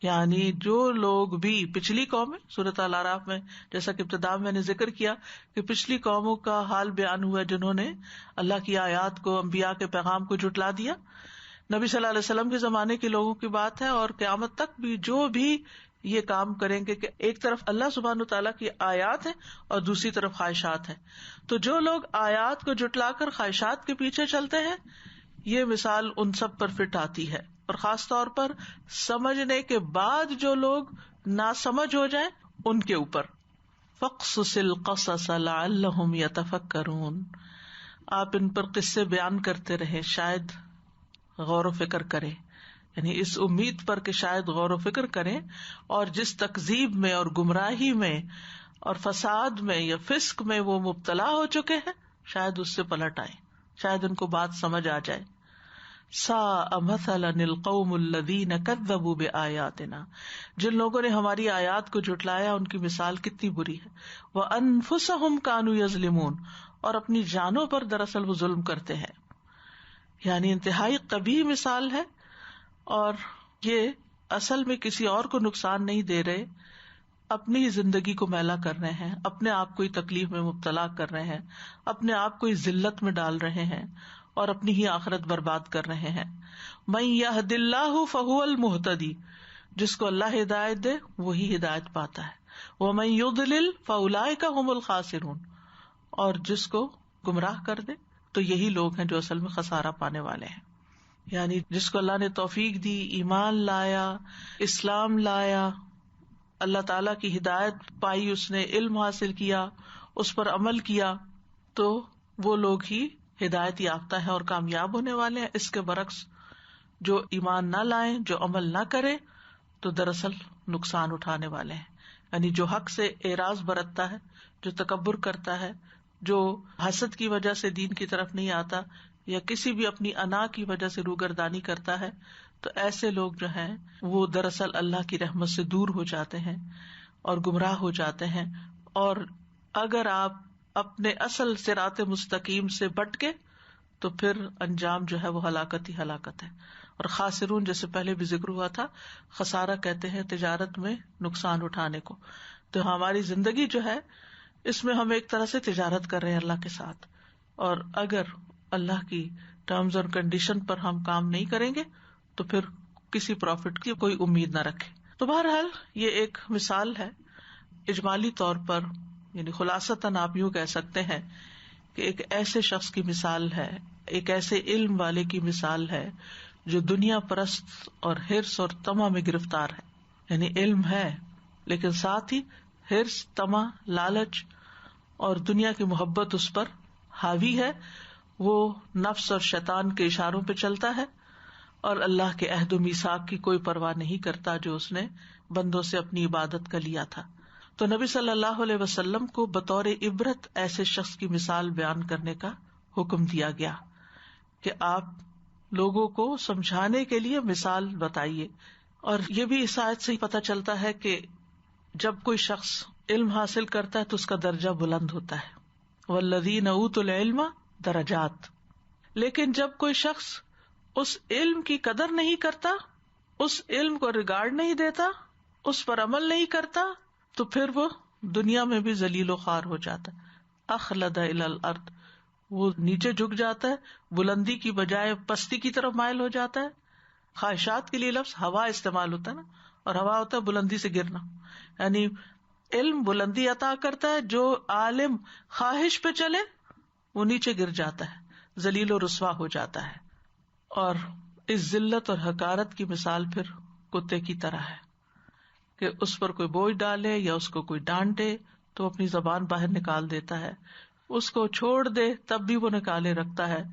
یعنی جو لوگ بھی پچھلی قوم سورۃ الاعراف میں جیسا کہ ابتدا میں نے ذکر کیا کہ پچھلی قوموں کا حال بیان ہوا جنہوں نے اللہ کی آیات کو, انبیاء کے پیغام کو جھٹلا دیا. نبی صلی اللہ علیہ وسلم کے زمانے کے لوگوں کی بات ہے, اور قیامت تک بھی جو بھی یہ کام کریں گے کہ ایک طرف اللہ سبحانہ تعالیٰ کی آیات ہیں اور دوسری طرف خواہشات ہیں. تو جو لوگ آیات کو جھٹلا کر خواہشات کے پیچھے چلتے ہیں, یہ مثال ان سب پر فٹ آتی ہے. اور خاص طور پر سمجھنے کے بعد جو لوگ ناسمجھ ہو جائیں ان کے اوپر. فاقصص القصص لعلهم يتفکرون, آپ ان پر قصے بیان کرتے رہے شاید غور و فکر کریں, یعنی اس امید پر کہ شاید غور و فکر کریں, اور جس تکذیب میں اور گمراہی میں اور فساد میں یا فسق میں وہ مبتلا ہو چکے ہیں شاید اس سے پلٹ آئیں, شاید ان کو بات سمجھ آ جائے. ساء مثلا القوم الذین کذبوا بآیاتنا, جن لوگوں نے ہماری آیات کو جھٹلایا ان کی مثال کتنی بری ہے. وانفسهم كانوا یظلمون, اور اپنی جانوں پر دراصل وہ ظلم کرتے ہیں. یعنی انتہائی قبیح مثال ہے, اور یہ اصل میں کسی اور کو نقصان نہیں دے رہے, اپنی زندگی کو میلا کر رہے ہیں, اپنے آپ کو تکلیف میں مبتلا کر رہے ہیں, اپنے آپ کو ذلت میں ڈال رہے ہیں اور اپنی ہی آخرت برباد کر رہے ہیں. من یہد اللہ فہو المہتدی, جس کو اللہ ہدایت دے وہی ہدایت پاتا ہے. ومن یضلل فاولئک هم الخاسرون, اور جس کو گمراہ کر دے تو یہی لوگ ہیں جو اصل میں خسارہ پانے والے ہیں. یعنی جس کو اللہ نے توفیق دی, ایمان لایا, اسلام لایا, اللہ تعالیٰ کی ہدایت پائی, اس نے علم حاصل کیا, اس پر عمل کیا, تو وہ لوگ ہی ہدایت یافتہ ہے اور کامیاب ہونے والے ہیں. اس کے برعکس جو ایمان نہ لائیں, جو عمل نہ کرے, تو دراصل نقصان اٹھانے والے ہیں. یعنی جو حق سے اعراض برتتا ہے, جو تکبر کرتا ہے, جو حسد کی وجہ سے دین کی طرف نہیں آتا, یا کسی بھی اپنی انا کی وجہ سے روگردانی کرتا ہے, تو ایسے لوگ جو ہیں وہ دراصل اللہ کی رحمت سے دور ہو جاتے ہیں اور گمراہ ہو جاتے ہیں. اور اگر آپ اپنے اصل صراط مستقیم سے بٹکے تو پھر انجام جو ہے وہ ہلاکت ہی ہلاکت ہے. اور خاسرون جیسے پہلے بھی ذکر ہوا تھا, خسارہ کہتے ہیں تجارت میں نقصان اٹھانے کو. تو ہماری زندگی جو ہے اس میں ہم ایک طرح سے تجارت کر رہے ہیں اللہ کے ساتھ, اور اگر اللہ کی ٹرمز اور کنڈیشن پر ہم کام نہیں کریں گے تو پھر کسی پروفٹ کی کوئی امید نہ رکھے. تو بہرحال یہ ایک مثال ہے اجمالی طور پر یعنی خلاصتاً آپ یوں کہہ سکتے ہیں کہ ایک ایسے شخص کی مثال ہے، ایک ایسے علم والے کی مثال ہے جو دنیا پرست اور حرص اور طمع میں گرفتار ہے. یعنی علم ہے لیکن ساتھ ہی حرص، طمع، لالچ اور دنیا کی محبت اس پر حاوی ہے. وہ نفس اور شیطان کے اشاروں پہ چلتا ہے اور اللہ کے عہد و میثاق کی کوئی پرواہ نہیں کرتا جو اس نے بندوں سے اپنی عبادت کا لیا تھا. تو نبی صلی اللہ علیہ وسلم کو بطور عبرت ایسے شخص کی مثال بیان کرنے کا حکم دیا گیا کہ آپ لوگوں کو سمجھانے کے لیے مثال بتائیے. اور یہ بھی اس آیت سے ہی پتہ چلتا ہے کہ جب کوئی شخص علم حاصل کرتا ہے تو اس کا درجہ بلند ہوتا ہے. والذین اوتوا العلم درجات. لیکن جب کوئی شخص اس علم کی قدر نہیں کرتا، اس علم کو ریگارڈ نہیں دیتا، اس پر عمل نہیں کرتا، تو پھر وہ دنیا میں بھی ذلیل و خوار ہو جاتا ہے. اخلد الی الارض، وہ نیچے جھک جاتا ہے، بلندی کی بجائے پستی کی طرف مائل ہو جاتا ہے. خواہشات کے لیے لفظ ہوا استعمال ہوتا ہے نا، اور ہوا ہوتا ہے بلندی سے گرنا. یعنی علم بلندی عطا کرتا ہے، جو عالم خواہش پہ چلے وہ نیچے گر جاتا ہے، ذلیل و رسوا ہو جاتا ہے. اور اس ذلت اور حقارت کی مثال پھر کتے کی طرح ہے کہ اس پر کوئی بوجھ ڈالے یا اس کو کوئی ڈانٹے تو اپنی زبان باہر نکال دیتا ہے، اس کو چھوڑ دے تب بھی وہ نکالے رکھتا ہے.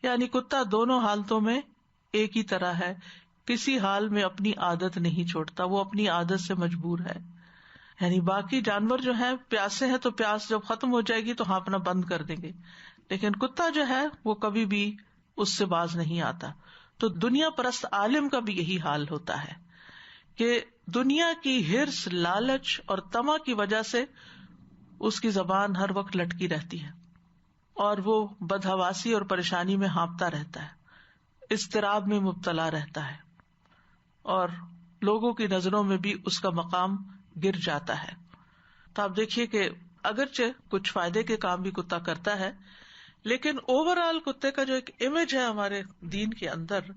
یعنی کتا دونوں حالتوں میں ایک ہی طرح ہے، کسی حال میں اپنی عادت نہیں چھوڑتا، وہ اپنی عادت سے مجبور ہے. یعنی باقی جانور جو ہیں پیاسے ہیں تو پیاس جب ختم ہو جائے گی تو ہانپنا بند کر دیں گے، لیکن کتا جو ہے وہ کبھی بھی اس سے باز نہیں آتا. تو دنیا پرست عالم کا بھی یہی حال ہوتا ہے کہ دنیا کی حرص، لالچ اور طمع کی وجہ سے اس کی زبان ہر وقت لٹکی رہتی ہے اور وہ بدحواسی اور پریشانی میں ہانپتا رہتا ہے، اضطراب میں مبتلا رہتا ہے اور لوگوں کی نظروں میں بھی اس کا مقام گر جاتا ہے. تو آپ دیکھیے کہ اگرچہ کچھ فائدے کے کام بھی کتا کرتا ہے، لیکن اوور آل کتے کا جو ایک امیج ہے ہمارے دین کے اندر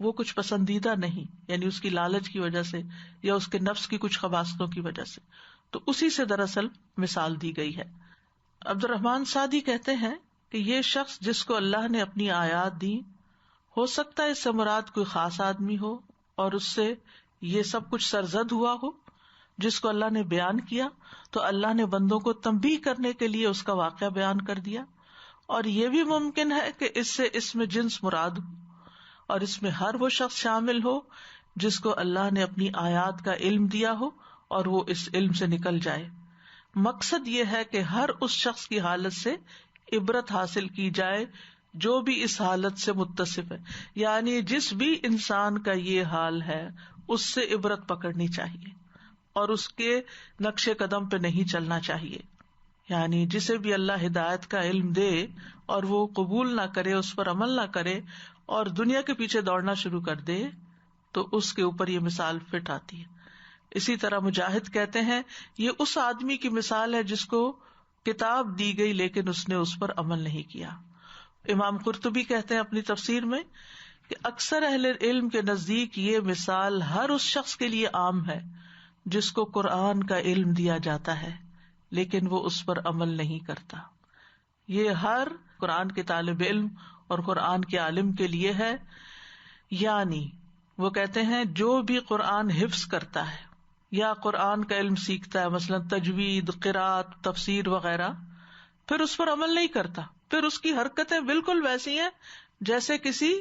وہ کچھ پسندیدہ نہیں، یعنی اس کی لالچ کی وجہ سے یا اس کے نفس کی کچھ خباثتوں کی وجہ سے. تو اسی سے دراصل مثال دی گئی ہے. عبد الرحمن سعدی کہتے ہیں کہ یہ شخص جس کو اللہ نے اپنی آیات دی، ہو سکتا ہے اس سے مراد کوئی خاص آدمی ہو اور اس سے یہ سب کچھ سرزد ہوا ہو جس کو اللہ نے بیان کیا، تو اللہ نے بندوں کو تنبیہ کرنے کے لیے اس کا واقعہ بیان کر دیا. اور یہ بھی ممکن ہے کہ اس سے اس میں جنس مراد ہو اور اس میں ہر وہ شخص شامل ہو جس کو اللہ نے اپنی آیات کا علم دیا ہو اور وہ اس علم سے نکل جائے. مقصد یہ ہے کہ ہر اس شخص کی حالت سے عبرت حاصل کی جائے جو بھی اس حالت سے متصف ہے. یعنی جس بھی انسان کا یہ حال ہے اس سے عبرت پکڑنی چاہیے اور اس کے نقش قدم پہ نہیں چلنا چاہیے. یعنی جسے بھی اللہ ہدایت کا علم دے اور وہ قبول نہ کرے، اس پر عمل نہ کرے اور دنیا کے پیچھے دوڑنا شروع کر دے تو اس کے اوپر یہ مثال فٹ آتی ہے. اسی طرح مجاہد کہتے ہیں یہ اس آدمی کی مثال ہے جس کو کتاب دی گئی لیکن اس نے اس پر عمل نہیں کیا. امام قرطبی کہتے ہیں اپنی تفسیر میں کہ اکثر اہل علم کے نزدیک یہ مثال ہر اس شخص کے لیے عام ہے جس کو قرآن کا علم دیا جاتا ہے لیکن وہ اس پر عمل نہیں کرتا. یہ ہر قرآن کے طالب علم اور قرآن کے عالم کے لیے ہے. یعنی وہ کہتے ہیں جو بھی قرآن حفظ کرتا ہے یا قرآن کا علم سیکھتا ہے، مثلا تجوید، قرات، تفسیر وغیرہ، پھر اس پر عمل نہیں کرتا، پھر اس کی حرکتیں بالکل ویسی ہیں جیسے کسی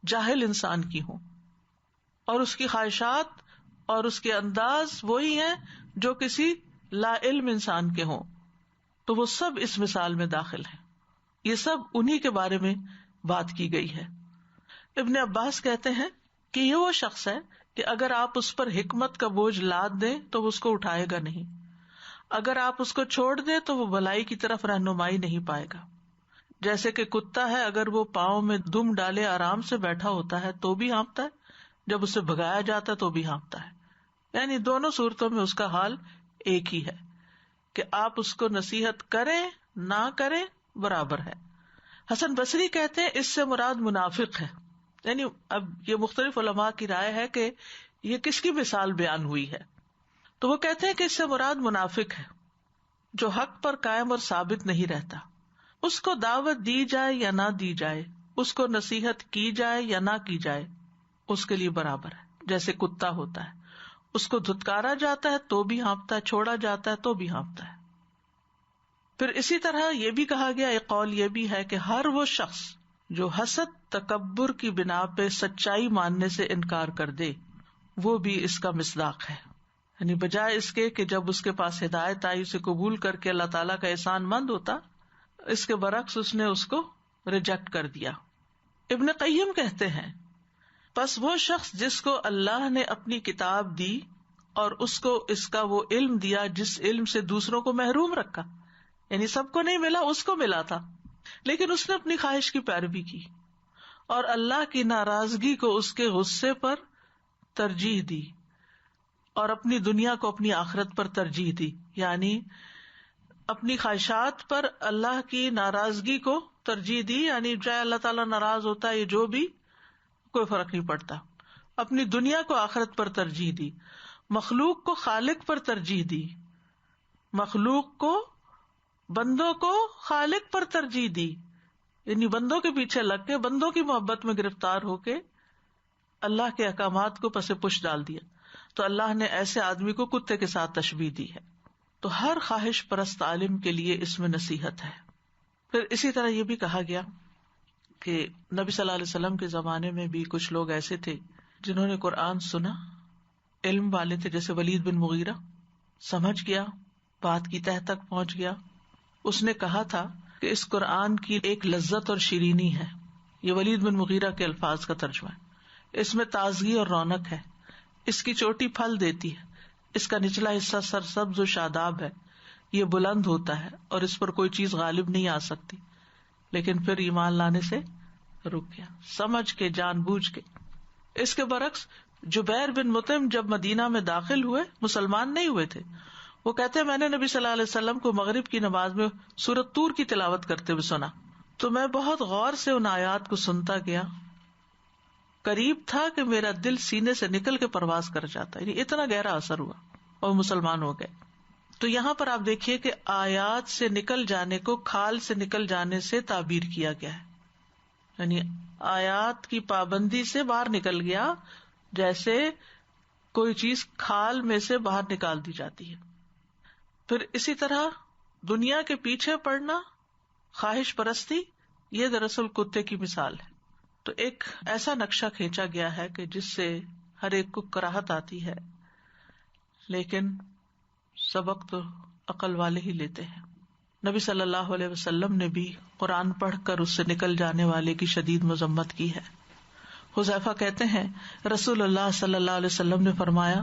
جاہل انسان کی ہوں اور اس کی خواہشات اور اس کے انداز وہی ہیں جو کسی لا علم انسان کے ہوں، تو وہ سب اس مثال میں داخل ہیں. یہ سب انہی کے بارے میں بات کی گئی ہے. ابن عباس کہتے ہیں کہ یہ وہ شخص ہے کہ اگر آپ اس پر حکمت کا بوجھ لاد دیں تو وہ اس کو اٹھائے گا نہیں، اگر آپ اس کو چھوڑ دیں تو وہ بھلائی کی طرف رہنمائی نہیں پائے گا. جیسے کہ کتا ہے، اگر وہ پاؤں میں دم ڈالے آرام سے بیٹھا ہوتا ہے تو بھی ہانپتا ہے، جب اسے بھگایا جاتا ہے تو بھی ہانپتا ہے. یعنی دونوں صورتوں میں اس کا حال ایک ہی ہے کہ آپ اس کو نصیحت کریں نہ کریں برابر ہے. حسن بصری کہتے ہیں اس سے مراد منافق ہے. یعنی اب یہ مختلف علماء کی رائے ہے کہ یہ کس کی مثال بیان ہوئی ہے. تو وہ کہتے ہیں کہ اس سے مراد منافق ہے جو حق پر قائم اور ثابت نہیں رہتا. اس کو دعوت دی جائے یا نہ دی جائے، اس کو نصیحت کی جائے یا نہ کی جائے، اس کے لیے برابر ہے. جیسے کتا ہوتا ہے، اس کو دھتکارا جاتا ہے تو بھی ہانپتا ہے، چھوڑا جاتا ہے تو بھی ہانپتا ہے. پھر اسی طرح یہ بھی کہا گیا، ایک قول یہ بھی ہے کہ ہر وہ شخص جو حسد تکبر کی بنا پہ سچائی ماننے سے انکار کر دے وہ بھی اس کا مصداق ہے. یعنی بجائے اس کے کہ جب اس کے پاس ہدایت آئی اسے قبول کر کے اللہ تعالیٰ کا احسان مند ہوتا، اس کے برعکس اس نے اس کو ریجیکٹ کر دیا. ابن قیم کہتے ہیں پس وہ شخص جس کو اللہ نے اپنی کتاب دی اور اس کو اس کا وہ علم دیا جس علم سے دوسروں کو محروم رکھا، یعنی سب کو نہیں ملا، اس کو ملا تھا، لیکن اس نے اپنی خواہش کی پیروی کی اور اللہ کی ناراضگی کو اس کے غصے پر ترجیح دی اور اپنی دنیا کو اپنی آخرت پر ترجیح دی. یعنی اپنی خواہشات پر اللہ کی ناراضگی کو ترجیح دی، یعنی چاہے اللہ تعالیٰ ناراض ہوتا ہے، یہ جو بھی کوئی فرق نہیں پڑتا. اپنی دنیا کو آخرت پر ترجیح دی، مخلوق کو خالق پر ترجیح دی، مخلوق کو بندوں کو خالق پر ترجیح دی. یعنی بندوں کے پیچھے لگ کے بندوں کی محبت میں گرفتار ہو کے اللہ کے احکامات کو پس پش ڈال دیا. تو اللہ نے ایسے آدمی کو کتے کے ساتھ تشبیہ دی ہے. تو ہر خواہش پرست عالم کے لیے اس میں نصیحت ہے. پھر اسی طرح یہ بھی کہا گیا کہ نبی صلی اللہ علیہ وسلم کے زمانے میں بھی کچھ لوگ ایسے تھے جنہوں نے قرآن سنا، علم والے تھے، جیسے ولید بن مغیرہ، سمجھ گیا، بات کی تہ تک پہنچ گیا. اس نے کہا تھا کہ اس قرآن کی ایک لذت اور شیرینی ہے. یہ ولید بن مغیرہ کے الفاظ کا ترجمہ ہے. اس میں تازگی اور رونق ہے، اس کی چوٹی پھل دیتی ہے، اس کا نچلا حصہ سرسبز و شاداب ہے، یہ بلند ہوتا ہے اور اس پر کوئی چیز غالب نہیں آ سکتی. لیکن پھر ایمان لانے سے رک گیا، سمجھ کے، جان بوجھ کے. اس کے برعکس جبیر بن مطعم جب مدینہ میں داخل ہوئے، مسلمان نہیں ہوئے تھے، وہ کہتے ہیں میں نے نبی صلی اللہ علیہ وسلم کو مغرب کی نماز میں سورۃ طور کی تلاوت کرتے ہوئے سنا تو میں بہت غور سے ان آیات کو سنتا گیا، قریب تھا کہ میرا دل سینے سے نکل کے پرواز کر جاتا، یعنی اتنا گہرا اثر ہوا اور مسلمان ہو گئے. تو یہاں پر آپ دیکھیے کہ آیات سے نکل جانے کو کھال سے نکل جانے سے تعبیر کیا گیا ہے. یعنی آیات کی پابندی سے باہر نکل گیا، جیسے کوئی چیز کھال میں سے باہر نکال دی جاتی ہے. پھر اسی طرح دنیا کے پیچھے پڑنا، خواہش پرستی، یہ دراصل کتے کی مثال ہے. تو ایک ایسا نقشہ کھینچا گیا ہے کہ جس سے ہر ایک کو کراہت آتی ہے، لیکن سبق تو عقل والے ہی لیتے ہیں. نبی صلی اللہ علیہ وسلم نے بھی قرآن پڑھ کر اس سے نکل جانے والے کی شدید مذمت کی ہے. حذیفہ کہتے ہیں رسول اللہ صلی اللہ علیہ وسلم نے فرمایا،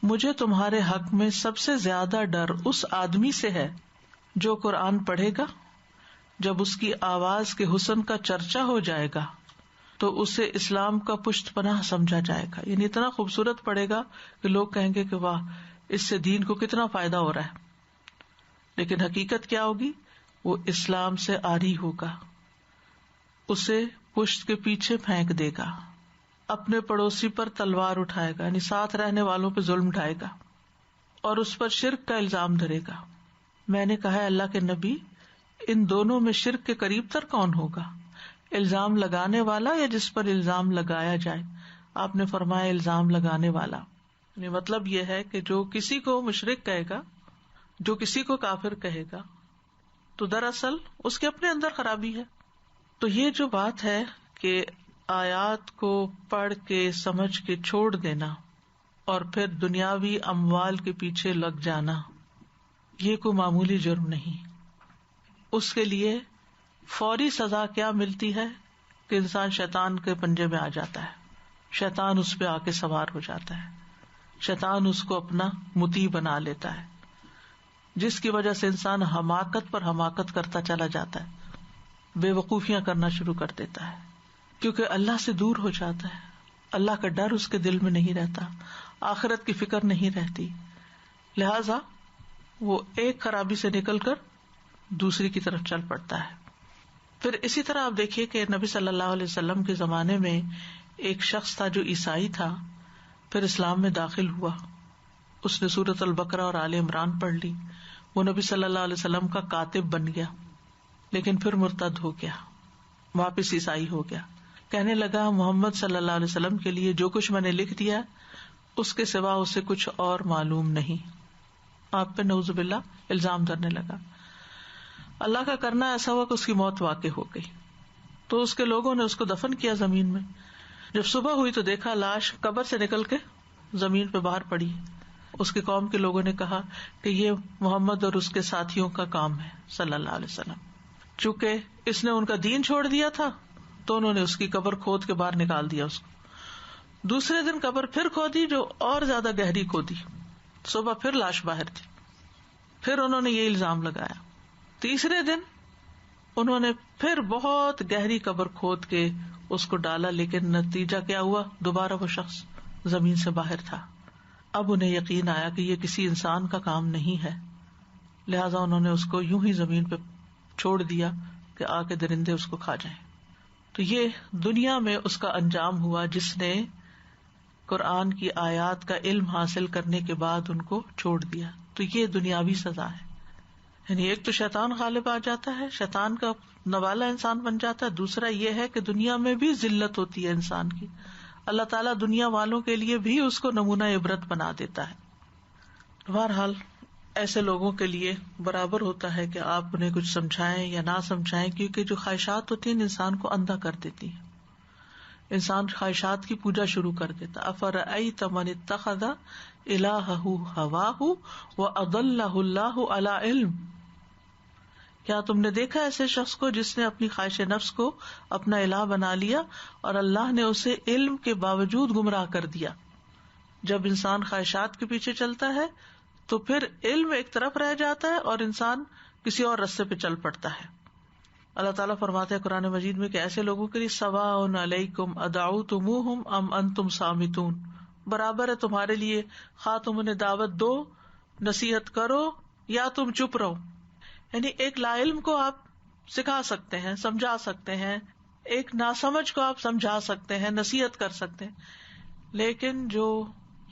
مجھے تمہارے حق میں سب سے زیادہ ڈر اس آدمی سے ہے جو قرآن پڑھے گا، جب اس کی آواز کے حسن کا چرچا ہو جائے گا تو اسے اسلام کا پشت پناہ سمجھا جائے گا. یعنی اتنا خوبصورت پڑھے گا کہ لوگ کہیں گے کہ واہ، اس سے دین کو کتنا فائدہ ہو رہا ہے. لیکن حقیقت کیا ہوگی؟ وہ اسلام سے عاری ہوگا، اسے پشت کے پیچھے پھینک دے گا، اپنے پڑوسی پر تلوار اٹھائے گا، یعنی ساتھ رہنے والوں پہ ظلم ڈھائے گا اور اس پر شرک کا الزام دھرے گا. میں نے کہا ہے اللہ کے نبی، ان دونوں میں شرک کے قریب تر کون ہوگا، الزام لگانے والا یا جس پر الزام لگایا جائے؟ آپ نے فرمایا الزام لگانے والا. یعنی مطلب یہ ہے کہ جو کسی کو مشرک کہے گا، جو کسی کو کافر کہے گا، تو دراصل اس کے اپنے اندر خرابی ہے. تو یہ جو بات ہے کہ آیات کو پڑھ کے سمجھ کے چھوڑ دینا اور پھر دنیاوی اموال کے پیچھے لگ جانا، یہ کوئی معمولی جرم نہیں. اس کے لیے فوری سزا کیا ملتی ہے کہ انسان شیطان کے پنجے میں آ جاتا ہے، شیطان اس پہ آ کے سوار ہو جاتا ہے، شیطان اس کو اپنا مطیع بنا لیتا ہے، جس کی وجہ سے انسان حماقت پر حماقت کرتا چلا جاتا ہے، بے وقوفیاں کرنا شروع کر دیتا ہے، کیونکہ اللہ سے دور ہو جاتا ہے. اللہ کا ڈر اس کے دل میں نہیں رہتا، آخرت کی فکر نہیں رہتی، لہذا وہ ایک خرابی سے نکل کر دوسری کی طرف چل پڑتا ہے. پھر اسی طرح آپ دیکھیے کہ نبی صلی اللہ علیہ وسلم کے زمانے میں ایک شخص تھا جو عیسائی تھا، پھر اسلام میں داخل ہوا. اس نے سورۃ البقرہ اور آل عمران پڑھ لی. وہ نبی صلی اللہ علیہ وسلم کا کاتب بن گیا، لیکن پھر مرتد ہو گیا، واپس عیسائی ہو گیا. کہنے لگا محمد صلی اللہ علیہ وسلم کے لیے جو کچھ میں نے لکھ دیا اس کے سوا اسے کچھ اور معلوم نہیں. آپ پہ نعوذ باللہ الزام دھرنے لگا. اللہ کا کرنا ایسا ہوا کہ اس کی موت واقع ہو گئی. تو اس کے لوگوں نے اس کو دفن کیا زمین میں. جب صبح ہوئی تو دیکھا لاش قبر سے نکل کے زمین پہ باہر پڑی. اس کی قوم کے لوگوں نے کہا کہ یہ محمد اور اس کے ساتھیوں کا کام ہے صلی اللہ علیہ وسلم. چونکہ اس نے ان کا دین چھوڑ دیا تھا تو انہوں نے اس کی قبر کھود کے باہر نکال دیا اس کو. دوسرے دن قبر پھر کھودی جو اور زیادہ گہری کھودی. صبح پھر لاش باہر تھی. پھر انہوں نے یہ الزام لگایا. تیسرے دن انہوں نے پھر بہت گہری قبر کھود کے اس کو ڈالا، لیکن نتیجہ کیا ہوا؟ دوبارہ وہ شخص زمین سے باہر تھا. اب انہیں یقین آیا کہ یہ کسی انسان کا کام نہیں ہے، لہذا انہوں نے اس کو یوں ہی زمین پہ چھوڑ دیا کہ آ کے درندے اس کو کھا جائیں. تو یہ دنیا میں اس کا انجام ہوا جس نے قرآن کی آیات کا علم حاصل کرنے کے بعد ان کو چھوڑ دیا. تو یہ دنیاوی سزا ہے. یعنی ایک تو شیطان غالب آ جاتا ہے، شیطان کا نوالا انسان بن جاتا ہے. دوسرا یہ ہے کہ دنیا میں بھی ذلت ہوتی ہے انسان کی. اللہ تعالیٰ دنیا والوں کے لیے بھی اس کو نمونہ عبرت بنا دیتا ہے. بہرحال ایسے لوگوں کے لیے برابر ہوتا ہے کہ آپ انہیں کچھ سمجھائیں یا نہ سمجھائیں، کیونکہ جو خواہشات ہوتی ہیں انسان کو اندھا کر دیتی ہیں. انسان خواہشات کی پوجا شروع کر دیتا. افرأیت من اتخذ الہہ ہواہ واضلہ اللہ علی علم. کیا تم نے دیکھا ایسے شخص کو جس نے اپنی خواہش نفس کو اپنا الہ بنا لیا اور اللہ نے اسے علم کے باوجود گمراہ کر دیا. جب انسان خواہشات کے پیچھے چلتا ہے تو پھر علم ایک طرف رہ جاتا ہے اور انسان کسی اور رستے پہ چل پڑتا ہے. اللہ تعالیٰ فرماتے ہیں قرآن مجید میں کہ ایسے لوگوں کے لیے سواء علیکم ادعوتموہم ام انتم صامتون. برابر ہے تمہارے لیے خواہ تم انہیں دعوت دو، نصیحت کرو یا تم چپ رہو. یعنی ایک لا علم کو آپ سکھا سکتے ہیں، سمجھا سکتے ہیں، ایک ناسمجھ کو آپ سمجھا سکتے ہیں، نصیحت کر سکتے ہیں، لیکن جو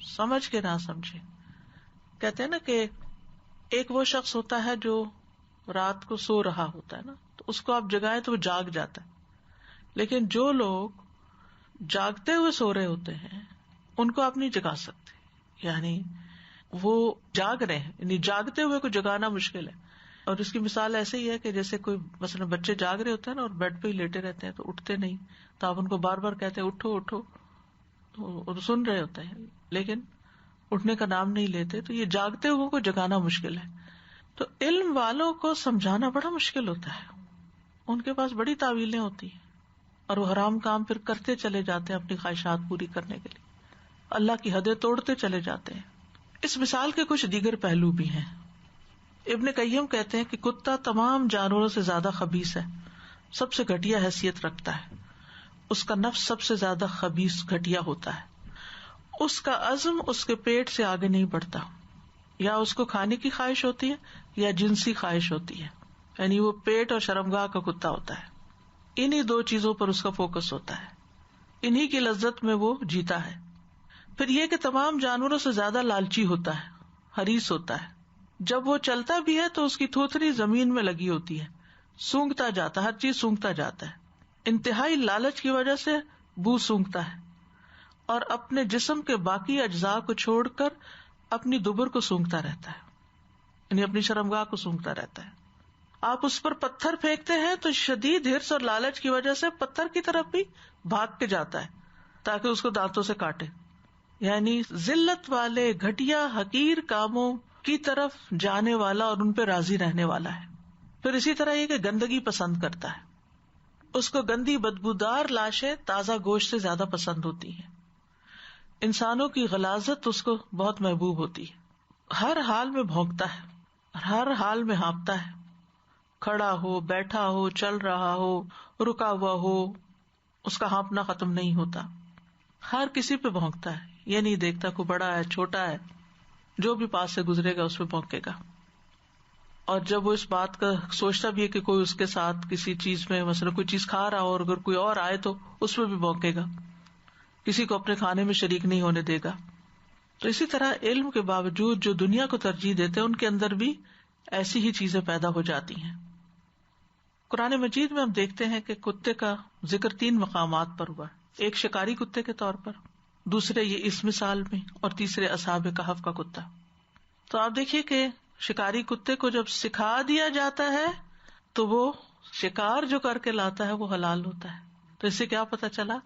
سمجھ کے نہ سمجھے. کہتے ہیں نا کہ ایک وہ شخص ہوتا ہے جو رات کو سو رہا ہوتا ہے نا، تو اس کو آپ جگائیں تو وہ جاگ جاتا ہے. لیکن جو لوگ جاگتے ہوئے سو رہے ہوتے ہیں ان کو آپ نہیں جگا سکتے. یعنی وہ جاگ رہے ہیں، یعنی جاگتے ہوئے کو جگانا مشکل ہے. اور اس کی مثال ایسے ہی ہے کہ جیسے کوئی مثلا بچے جاگ رہے ہوتے ہیں نا اور بیڈ پہ ہی لیٹے رہتے ہیں تو اٹھتے نہیں، تو آپ ان کو بار بار کہتے ہیں اٹھو اٹھو، تو سن رہے ہوتے ہیں لیکن اٹھنے کا نام نہیں لیتے. تو یہ جاگتے ہوئے کو جگانا مشکل ہے. تو علم والوں کو سمجھانا بڑا مشکل ہوتا ہے. ان کے پاس بڑی تعویلیں ہوتی ہیں اور وہ حرام کام پھر کرتے چلے جاتے ہیں اپنی خواہشات پوری کرنے کے لیے، اللہ کی حدیں توڑتے چلے جاتے ہیں. اس مثال کے کچھ دیگر پہلو بھی ہیں. ابن قیم کہتے ہیں کہ کتا تمام جانوروں سے زیادہ خبیث ہے، سب سے گھٹیا حیثیت رکھتا ہے. اس کا نفس سب سے زیادہ خبیث گھٹیا ہوتا ہے. اس کا عزم اس کے پیٹ سے آگے نہیں بڑھتا. یا اس کو کھانے کی خواہش ہوتی ہے یا جنسی خواہش ہوتی ہے، یعنی وہ پیٹ اور شرمگاہ کا کتا ہوتا ہے. انہی دو چیزوں پر اس کا فوکس ہوتا ہے، انہی کی لذت میں وہ جیتا ہے. پھر یہ کہ تمام جانوروں سے زیادہ لالچی ہوتا ہے، حریص ہوتا ہے. جب وہ چلتا بھی ہے تو اس کی تھوتنی زمین میں لگی ہوتی ہے، سونگتا جاتا، ہر چیز سونگتا جاتا ہے. انتہائی لالچ کی وجہ سے بو سونگتا ہے اور اپنے جسم کے باقی اجزاء کو چھوڑ کر اپنی دبر کو سونگتا رہتا ہے، یعنی اپنی شرمگاہ کو سونگتا رہتا ہے. آپ اس پر پتھر پھینکتے ہیں تو شدید حرص اور لالچ کی وجہ سے پتھر کی طرف بھی بھاگ کے جاتا ہے تاکہ اس کو دانتوں سے کاٹے. یعنی ذلت والے گھٹیا حقیر کاموں کی طرف جانے والا اور ان پہ راضی رہنے والا ہے. پھر اسی طرح یہ کہ گندگی پسند کرتا ہے، اس کو گندی بدبودار لاشیں تازہ گوشت سے زیادہ پسند ہوتی ہیں. انسانوں کی غلاظت اس کو بہت محبوب ہوتی ہے. ہر حال میں بھونکتا ہے، ہر حال میں ہانپتا ہے، کھڑا ہو، بیٹھا ہو، چل رہا ہو، رکا ہوا ہو، اس کا ہانپنا ختم نہیں ہوتا. ہر کسی پہ بھونکتا ہے، یہ نہیں دیکھتا کوئی بڑا ہے چھوٹا ہے، جو بھی پاس سے گزرے گا اس پہ بھونکے گا. اور جب وہ اس بات کا سوچتا بھی ہے کہ کوئی اس کے ساتھ کسی چیز میں مثلا کوئی چیز کھا رہا ہو اور اگر کوئی اور آئے تو اس پہ بھی بھونکے گا، کسی کو اپنے کھانے میں شریک نہیں ہونے دے گا. تو اسی طرح علم کے باوجود جو دنیا کو ترجیح دیتے ہیں ان کے اندر بھی ایسی ہی چیزیں پیدا ہو جاتی ہیں. قرآن مجید میں ہم دیکھتے ہیں کہ کتے کا ذکر 3 مقامات پر ہوا. ایک شکاری کتے کے طور پر، دوسرے یہ اس مثال میں، اور تیسرے اصحاب کہف کا کتا. تو آپ دیکھیے کہ شکاری کتے کو جب سکھا دیا جاتا ہے تو وہ شکار جو کر کے لاتا ہے وہ حلال ہوتا ہے. تو اس سے کیا پتا چلا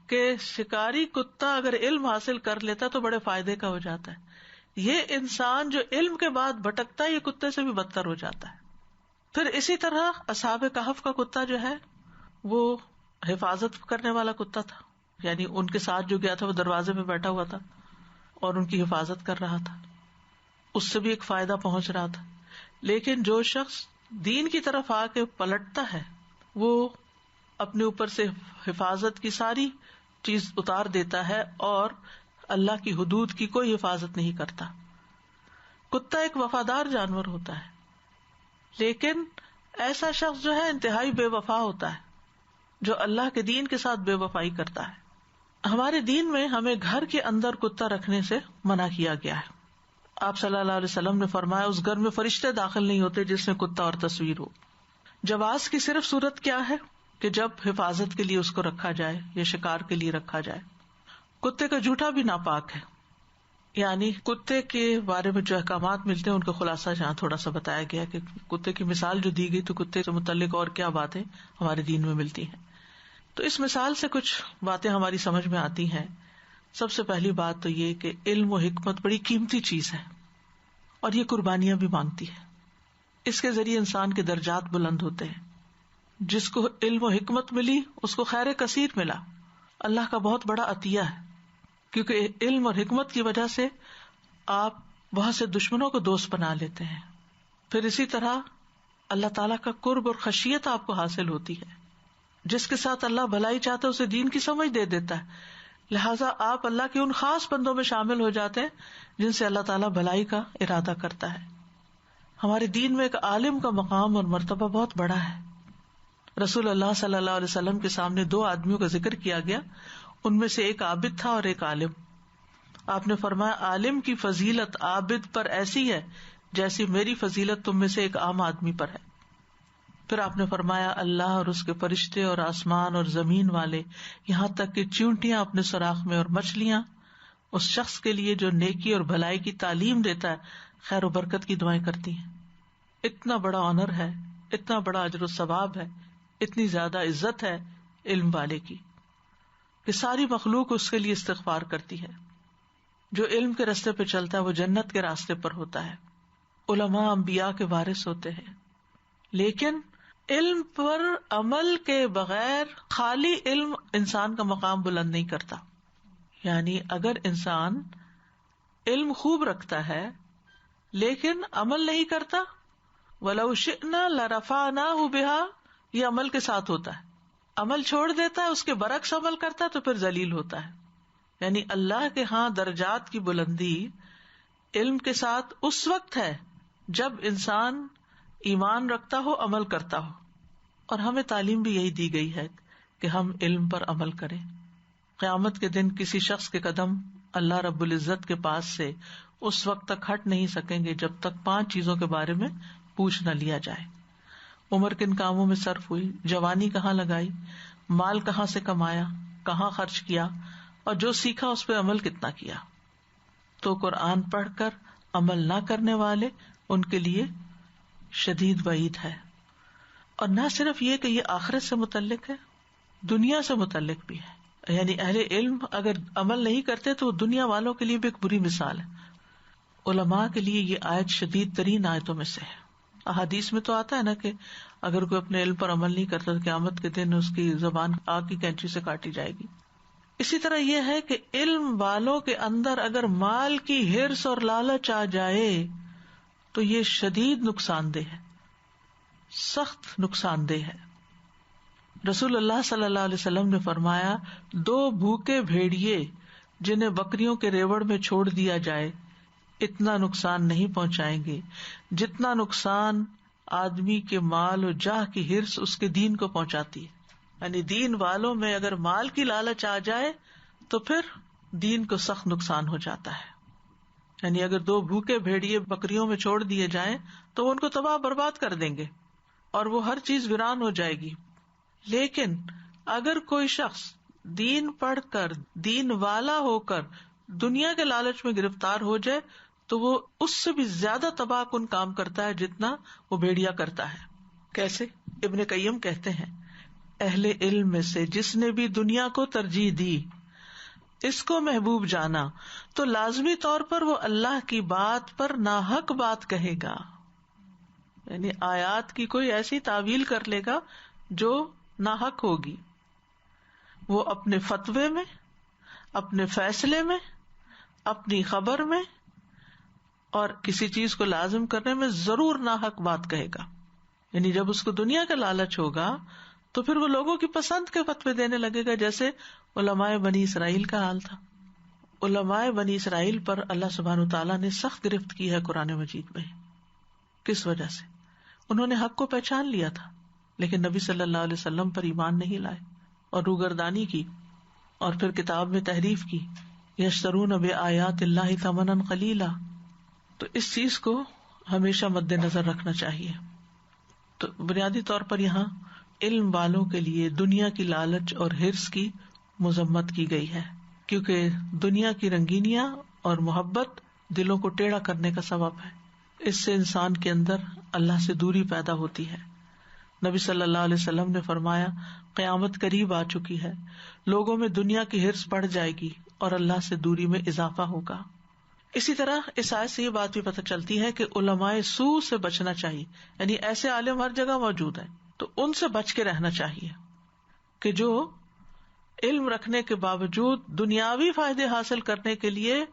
کہ شکاری کتا اگر علم حاصل کر لیتا تو بڑے فائدے کا ہو جاتا ہے. یہ انسان جو علم کے بعد بھٹکتا ہے یہ کتے سے بھی بدتر ہو جاتا ہے. پھر اسی طرح اصحاب کہف کا کتا جو ہے وہ حفاظت کرنے والا کتا تھا، یعنی ان کے ساتھ جو گیا تھا وہ دروازے میں بیٹھا ہوا تھا اور ان کی حفاظت کر رہا تھا، اس سے بھی ایک فائدہ پہنچ رہا تھا. لیکن جو شخص دین کی طرف آ کے پلٹتا ہے وہ اپنے اوپر سے حفاظت کی ساری چیز اتار دیتا ہے اور اللہ کی حدود کی کوئی حفاظت نہیں کرتا. کتا ایک وفادار جانور ہوتا ہے، لیکن ایسا شخص جو ہے انتہائی بے وفا ہوتا ہے جو اللہ کے دین کے ساتھ بے وفائی کرتا ہے. ہمارے دین میں ہمیں گھر کے اندر کتا رکھنے سے منع کیا گیا ہے. آپ صلی اللہ علیہ وسلم نے فرمایا اس گھر میں فرشتے داخل نہیں ہوتے جس میں کتا اور تصویر ہو. جواز کی صرف صورت کیا ہے کہ جب حفاظت کے لیے اس کو رکھا جائے یا شکار کے لیے رکھا جائے. کتے کا جھوٹا بھی ناپاک ہے، یعنی کتے کے بارے میں جو احکامات ملتے ہیں ان کا خلاصہ یہاں تھوڑا سا بتایا گیا کہ کتے کی مثال جو دی گئی تو کتے سے متعلق اور کیا باتیں ہمارے دین میں ملتی ہیں. تو اس مثال سے کچھ باتیں ہماری سمجھ میں آتی ہیں. سب سے پہلی بات تو یہ کہ علم و حکمت بڑی قیمتی چیز ہے اور یہ قربانیاں بھی مانگتی ہے. اس کے ذریعے انسان کے درجات بلند ہوتے ہیں. جس کو علم و حکمت ملی اس کو خیر کثیر ملا. اللہ کا بہت بڑا عطیہ ہے، کیونکہ علم اور حکمت کی وجہ سے آپ بہت سے دشمنوں کو دوست بنا لیتے ہیں. پھر اسی طرح اللہ تعالیٰ کا قرب اور خشیت آپ کو حاصل ہوتی ہے. جس کے ساتھ اللہ بھلائی چاہتا ہے اسے دین کی سمجھ دے دیتا ہے، لہٰذا آپ اللہ کے ان خاص بندوں میں شامل ہو جاتے ہیں جن سے اللہ تعالیٰ بھلائی کا ارادہ کرتا ہے. ہمارے دین میں ایک عالم کا مقام اور مرتبہ بہت بڑا ہے. رسول اللہ صلی اللہ علیہ وسلم کے سامنے 2 آدمیوں کا ذکر کیا گیا، ان میں سے ایک عابد تھا اور ایک عالم. آپ نے فرمایا عالم کی فضیلت عابد پر ایسی ہے جیسی میری فضیلت تم میں سے ایک عام آدمی پر ہے. پھر آپ نے فرمایا اللہ اور اس کے فرشتے اور آسمان اور زمین والے یہاں تک کہ چیونٹیاں اپنے سوراخ میں اور مچھلیاں اس شخص کے لیے جو نیکی اور بھلائی کی تعلیم دیتا ہے خیر و برکت کی دعائیں کرتی ہیں. اتنا بڑا آنر ہے، اتنا بڑا اجر و ثواب ہے، اتنی زیادہ عزت ہے علم والے کی کہ ساری مخلوق اس کے لیے استغفار کرتی ہے. جو علم کے راستے پہ چلتا ہے وہ جنت کے راستے پر ہوتا ہے. علماء انبیاء کے وارث ہوتے ہیں، لیکن علم پر عمل کے بغیر خالی علم انسان کا مقام بلند نہیں کرتا. یعنی اگر انسان علم خوب رکھتا ہے لیکن عمل نہیں کرتا، وَلَوْ شِئْنَا لَرَفَعْنَاهُ بِهَا، یہ عمل کے ساتھ ہوتا ہے. عمل چھوڑ دیتا ہے، اس کے برعکس عمل کرتا ہے تو پھر ذلیل ہوتا ہے. یعنی اللہ کے ہاں درجات کی بلندی علم کے ساتھ اس وقت ہے جب انسان ایمان رکھتا ہو، عمل کرتا ہو. اور ہمیں تعلیم بھی یہی دی گئی ہے کہ ہم علم پر عمل کریں. قیامت کے دن کسی شخص کے قدم اللہ رب العزت کے پاس سے اس وقت تک ہٹ نہیں سکیں گے جب تک 5 چیزوں کے بارے میں پوچھ نہ لیا جائے. عمر کن کاموں میں صرف ہوئی، جوانی کہاں لگائی، مال کہاں سے کمایا، کہاں خرچ کیا، اور جو سیکھا اس پہ عمل کتنا کیا. تو قرآن پڑھ کر عمل نہ کرنے والے ان کے لیے شدید وعید ہے. اور نہ صرف یہ کہ یہ آخرت سے متعلق ہے، دنیا سے متعلق بھی ہے. یعنی اہل علم اگر عمل نہیں کرتے تو دنیا والوں کے لیے بھی ایک بری مثال ہے. علماء کے لیے یہ آیت شدید ترین آیتوں میں سے ہے. احادیث میں تو آتا ہے نا کہ اگر کوئی اپنے علم پر عمل نہیں کرتا تو قیامت کے دن اس کی زبان آگ کی کینچی سے کاٹی جائے گی. اسی طرح یہ ہے کہ علم والوں کے اندر اگر مال کی ہرس اور لالچ آ جائے تو یہ شدید نقصان دہ ہے، سخت نقصان دہ ہے. رسول اللہ صلی اللہ علیہ وسلم نے فرمایا 2 بھوکے بھیڑیے جنہیں بکریوں کے ریوڑ میں چھوڑ دیا جائے اتنا نقصان نہیں پہنچائیں گے جتنا نقصان آدمی کے مال و جاہ کی ہرس اس کے دین کو پہنچاتی ہے. یعنی دین والوں میں اگر مال کی لالچ آ جائے تو پھر دین کو سخت نقصان ہو جاتا ہے. یعنی اگر 2 بھوکے بھیڑیے بکریوں میں چھوڑ دیے جائیں تو وہ ان کو تباہ برباد کر دیں گے اور وہ ہر چیز ویران ہو جائے گی. لیکن اگر کوئی شخص دین پڑھ کر، دین والا ہو کر دنیا کے لالچ میں گرفتار ہو جائے تو وہ اس سے بھی زیادہ تباہ کن کام کرتا ہے جتنا وہ بھیڑیا کرتا ہے. کیسے؟ ابن قیم کہتے ہیں اہل علم میں سے جس نے بھی دنیا کو ترجیح دی، اس کو محبوب جانا، تو لازمی طور پر وہ اللہ کی بات پر ناحق بات کہے گا. یعنی آیات کی کوئی ایسی تعویل کر لے گا جو ناحق ہوگی. وہ اپنے فتوے میں، اپنے فیصلے میں، اپنی خبر میں اور کسی چیز کو لازم کرنے میں ضرور ناحق بات کہے گا. یعنی جب اس کو دنیا کا لالچ ہوگا تو پھر وہ لوگوں کی پسند کے فتوے دینے لگے گا، جیسے علماء بنی اسرائیل کا حال تھا. علماء بنی اسرائیل پر اللہ سبحانہ وتعالیٰ نے سخت گرفت کی ہے قرآن مجید میں. کس وجہ سے؟ انہوں نے حق کو پہچان لیا تھا لیکن نبی صلی اللہ علیہ وسلم پر ایمان نہیں لائے اور روگردانی کی اور پھر کتاب میں تحریف کی. یشترون بآیات اللہ ثمنا قلیلا. تو اس چیز کو ہمیشہ مد نظر رکھنا چاہیے. تو بنیادی طور پر یہاں علم والوں کے لیے دنیا کی لالچ اور حرص کی مذمت کی گئی ہے، کیونکہ دنیا کی رنگینیاں اور محبت دلوں کو ٹیڑھا کرنے کا سبب ہے. اس سے انسان کے اندر اللہ سے دوری پیدا ہوتی ہے. نبی صلی اللہ علیہ وسلم نے فرمایا قیامت قریب آ چکی ہے، لوگوں میں دنیا کی حرص بڑھ جائے گی اور اللہ سے دوری میں اضافہ ہوگا. اسی طرح اس آیت سے یہ بات بھی پتہ چلتی ہے کہ علماء سوء سے بچنا چاہیے. یعنی ایسے عالم ہر جگہ موجود ہیں تو ان سے بچ کے رہنا چاہیے کہ جو علم رکھنے کے باوجود دنیاوی فائدے حاصل کرنے کے لیے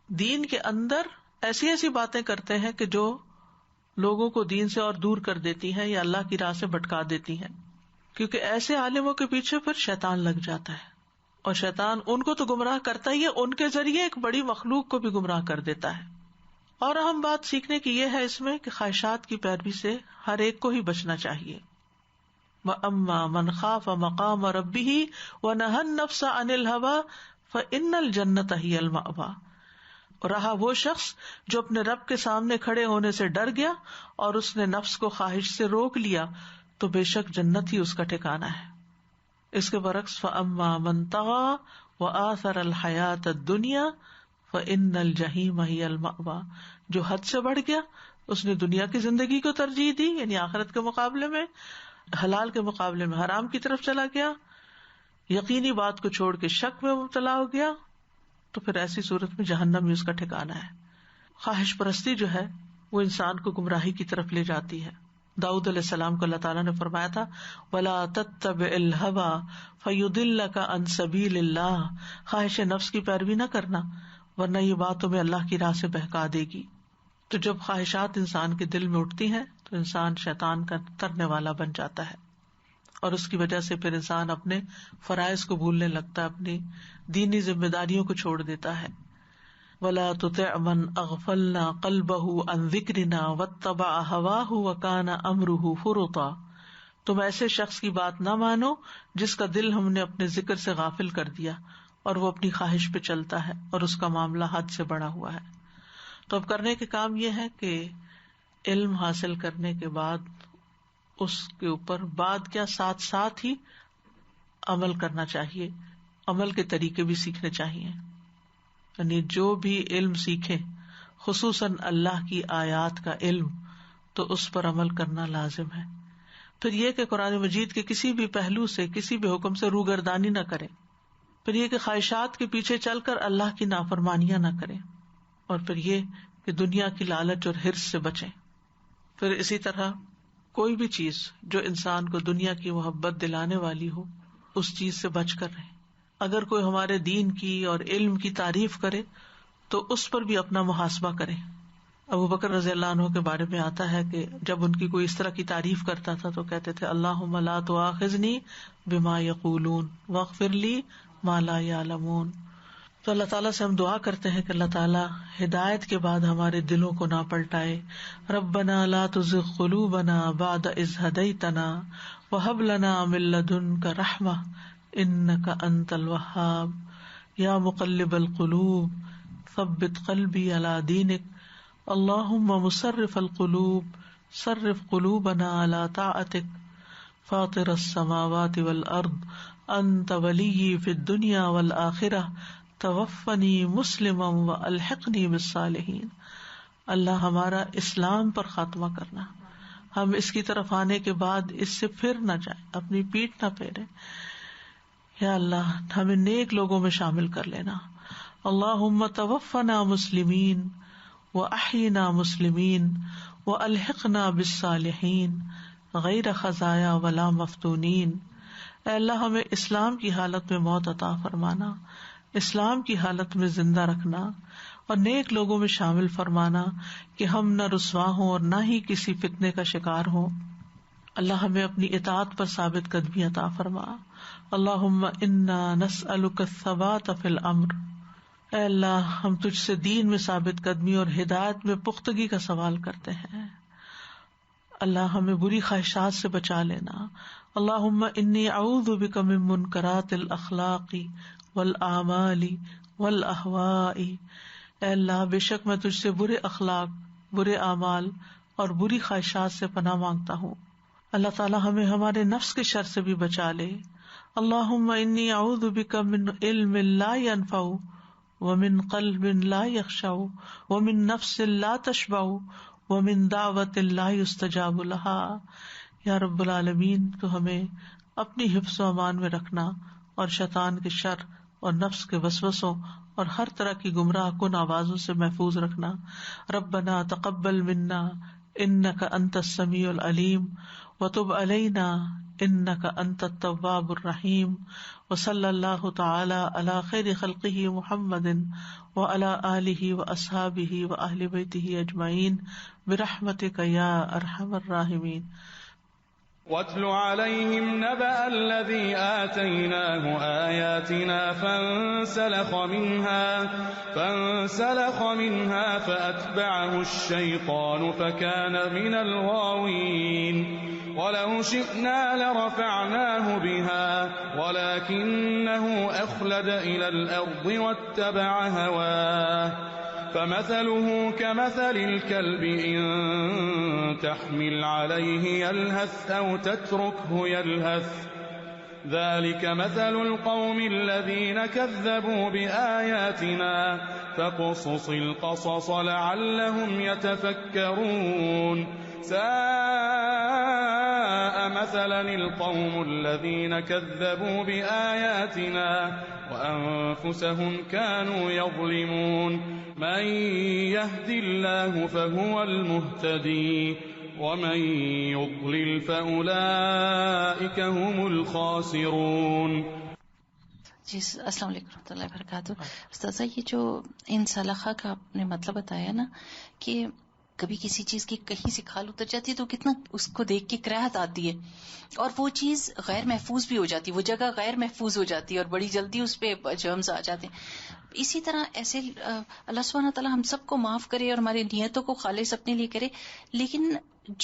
دین کے اندر ایسی ایسی باتیں کرتے ہیں کہ جو لوگوں کو دین سے اور دور کر دیتی ہیں یا اللہ کی راہ سے بھٹکا دیتی ہیں. کیونکہ ایسے عالموں کے پیچھے پھر شیطان لگ جاتا ہے اور شیطان ان کو تو گمراہ کرتا ہی ہے، ان کے ذریعے ایک بڑی مخلوق کو بھی گمراہ کر دیتا ہے. اور اہم بات سیکھنے کی یہ ہے اس میں کہ خواہشات کی پیروی سے ہر ایک کو ہی بچنا چاہیے. وَأَمَّا مَنْ خَافَ مَقَامَ رَبِّهِ وَنَهَى النَّفْسَ عَنِ الْهَوَىٰ فَإِنَّ الْجَنَّةَ هِيَ الْمَأْوَىٰ. رہا وہ شخص جو اپنے رب کے سامنے کھڑے ہونے سے ڈر گیا اور اس نے نفس کو خواہش سے روک لیا تو بے شک جنت ہی اس کا ٹھکانہ ہے. اس کے برعکس فَأَمَّا مَنْ طَغَىٰ وَآثَرَ الْحَيَاةَ الدُّنْيَا فَإِنَّ الْجَحِيمَ هِيَ الْمَأْوَىٰ. جو حد سے بڑھ گیا، اس نے دنیا کی زندگی کو ترجیح دی، یعنی آخرت کے مقابلے میں، حلال کے مقابلے میں حرام کی طرف چلا گیا، یقینی بات کو چھوڑ کے شک میں مبتلا ہو گیا، تو پھر ایسی صورت میں جہنم ہی اس کا ٹھکانہ ہے. خواہش پرستی جو ہے وہ انسان کو گمراہی کی طرف لے جاتی ہے. داؤد علیہ السلام کو اللہ تعالیٰ نے فرمایا تھا وَلَا تَتَّبِعِ الْهَوَىٰ فَيُضِلَّكَ عَن سَبِيلِ اللَّهِ. خواہش نفس کی پیروی نہ کرنا ورنہ یہ بات تمہیں اللہ کی راہ سے بہکا دے گی. تو جب خواہشات انسان کے دل میں اٹھتی ہیں تو انسان شیطان کا ترنے والا بن جاتا ہے اور اس کی وجہ سے پھر انسان اپنے فرائض کو بھولنے لگتا ہے، اپنی دینی ذمہ داریوں کو چھوڑ دیتا ہے. وَلَا تُطِعْ مَنْ أَغْفَلْنَا قَلْبَهُ عَنْ ذِكْرِنَا وَاتَّبَعَ هَوَاهُ وَكَانَ أَمْرُهُ فُرُطًا. تم ایسے شخص کی بات نہ مانو جس کا دل ہم نے اپنے ذکر سے غافل کر دیا اور وہ اپنی خواہش پہ چلتا ہے اور اس کا معاملہ حد سے بڑا ہوا ہے. تو اب کرنے کے کام یہ ہے کہ علم حاصل کرنے کے بعد اس کے اوپر بعد کیا ساتھ ساتھ ہی عمل کرنا چاہیے، عمل کے طریقے بھی سیکھنے چاہیے. یعنی جو بھی علم سیکھے، خصوصاً اللہ کی آیات کا علم، تو اس پر عمل کرنا لازم ہے. پھر یہ کہ قرآن مجید کے کسی بھی پہلو سے، کسی بھی حکم سے روگردانی نہ کریں. پھر یہ کہ خواہشات کے پیچھے چل کر اللہ کی نافرمانیاں نہ کریں. اور پھر یہ کہ دنیا کی لالچ اور حرص سے بچیں. پھر اسی طرح کوئی بھی چیز جو انسان کو دنیا کی محبت دلانے والی ہو، اس چیز سے بچ کر رہیں. اگر کوئی ہمارے دین کی اور علم کی تعریف کرے تو اس پر بھی اپنا محاسبہ کریں. ابو بکر رضی اللہ عنہ کے بارے میں آتا ہے کہ جب ان کی کوئی اس طرح کی تعریف کرتا تھا تو کہتے تھے اللہم لا تؤاخذنی بما یقولون واغفر لی ما لا یعلمون. تو اللہ تعالیٰ سے ہم دعا کرتے ہیں کہ اللہ تعالیٰ ہدایت کے بعد ہمارے دلوں کو نہ پلٹائے. ربنا لا تزغ قلوبنا بعد اذ ہدیتنا وہب لنا من لدنک رحمہ انک انت الوہاب یا مقلب القلوب ثبت قلبی علی دینک اللہم مصرف القلوب صرف قلوبنا علی طاعتک فاطر السماوات والارض انت ولی فی الدنیا والآخرہ توفنی مسلما والحقنی بالصالحین. اللہ ہمارا اسلام پر خاتمہ کرنا، ہم اس کی طرف آنے کے بعد اس سے پھر نہ جائیں، اپنی پیٹھ نہ پھیریں. یا اللہ ہمیں نیک لوگوں میں شامل کر لینا. اللہم توفنا مسلمین واحینا مسلمین والحقنا بالصالحین غیر خزایا ولا مفتونین. اے اللہ ہمیں اسلام کی حالت میں موت عطا فرمانا، اسلام کی حالت میں زندہ رکھنا اور نیک لوگوں میں شامل فرمانا کہ ہم نہ رسوا ہوں اور نہ ہی کسی فتنے کا شکار ہوں. اللہ ہمیں اپنی اطاعت پر ثابت قدمی عطا فرما. اللہم انا نسألک الثبات فی الامر. اے اللہ ہم تجھ سے دین میں ثابت قدمی اور ہدایت میں پختگی کا سوال کرتے ہیں. اللہ ہمیں بری خواہشات سے بچا لینا. اللہم انی اعوذ بک من منکرات الاخلاق والاعمال والاہواء. اے اللہ بے شک میں تجھ سے برے اخلاق، برے اعمال اور بری خواہشات سے پناہ مانگتا ہوں. اللہ تعالی ہمیں ہمارے نفس کے شر سے بھی بچا لے. اللہم انی اعوذ بک من علم لا ينفع ومن قلب لا یخشع ومن نفس لا تشبع ومن دعوت لا يستجاب لها. یا رب العالمین تو ہمیں اپنی حفظ و امان میں رکھنا اور شیطان کے شر اور نفس کے وسوسوں اور ہر طرح کی گمراہ کن آوازوں سے محفوظ رکھنا. ربنا تقبل منا انک انت السمیع العلیم وتب علینا انک انت التواب الرحیم. وصلی اللہ تعالی علی خیر خلقہ محمد وعلی آلہ واصحابہ واہل بیتہ اجمعین برحمتک یا ارحم الراحمین. واتل عليهم نبأ الذي آتيناه آياتنا فانسلخ منها فأتبعه الشيطان فكان من الغاوين. ولو شئنا لرفعناه بها ولكنه أخلد إلى الأرض واتبع هواه فمثله كمثل الكلب إن تحمل عليه يلهث أو تتركه يلهث ذلك مثل القوم الذين كذبوا بآياتنا فاقصص القصص لعلهم يتفكرون. ساء مثلا القوم الذين كذبوا بآياتنا وأنفسهم كانوا يظلمون. من يهد الله فهو المهتدي ومن يضلل فأولئك هم الخاسرون. جی السلام علیکم ورحمۃ اللہ وبرکاتہ. استاذہ یہ جو ان سلخہ کا آپ نے مطلب بتایا نا کہ کبھی کسی چیز کی کہیں سے کھال اتر جاتی ہے تو کتنا اس کو دیکھ کے کراہت آتی ہے اور وہ چیز غیر محفوظ بھی ہو جاتی ہے، وہ جگہ غیر محفوظ ہو جاتی ہے اور بڑی جلدی اس پہ جرمز آ جاتے ہیں. اسی طرح ایسے اللہ سبحانہ تعالیٰ ہم سب کو معاف کرے اور ہماری نیتوں کو خالص اپنے لیے کرے. لیکن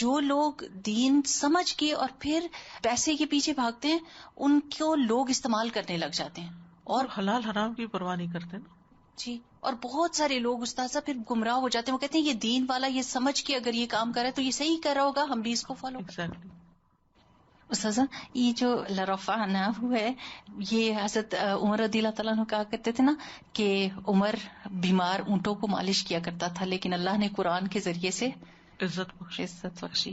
جو لوگ دین سمجھ کے اور پھر پیسے کے پیچھے بھاگتے ہیں ان کو لوگ استعمال کرنے لگ جاتے ہیں اور حلال حرام کی پرواہ نہیں کرتے نا. جی اور بہت سارے لوگ استاذہ پھر گمراہ ہو جاتے ہیں. وہ کہتے ہیں یہ دین والا یہ سمجھ کے اگر یہ کام کرے تو یہ صحیح کر رہا ہوگا، ہم بھی اس کو فالو کریں. استاذہ یہ جو لرفعنہ ہے یہ حضرت عمر رضی اللہ تعالیٰ عنہ کہا کرتے تھے نا کہ عمر بیمار اونٹوں کو مالش کیا کرتا تھا لیکن اللہ نے قرآن کے ذریعے سے عزت بخشی.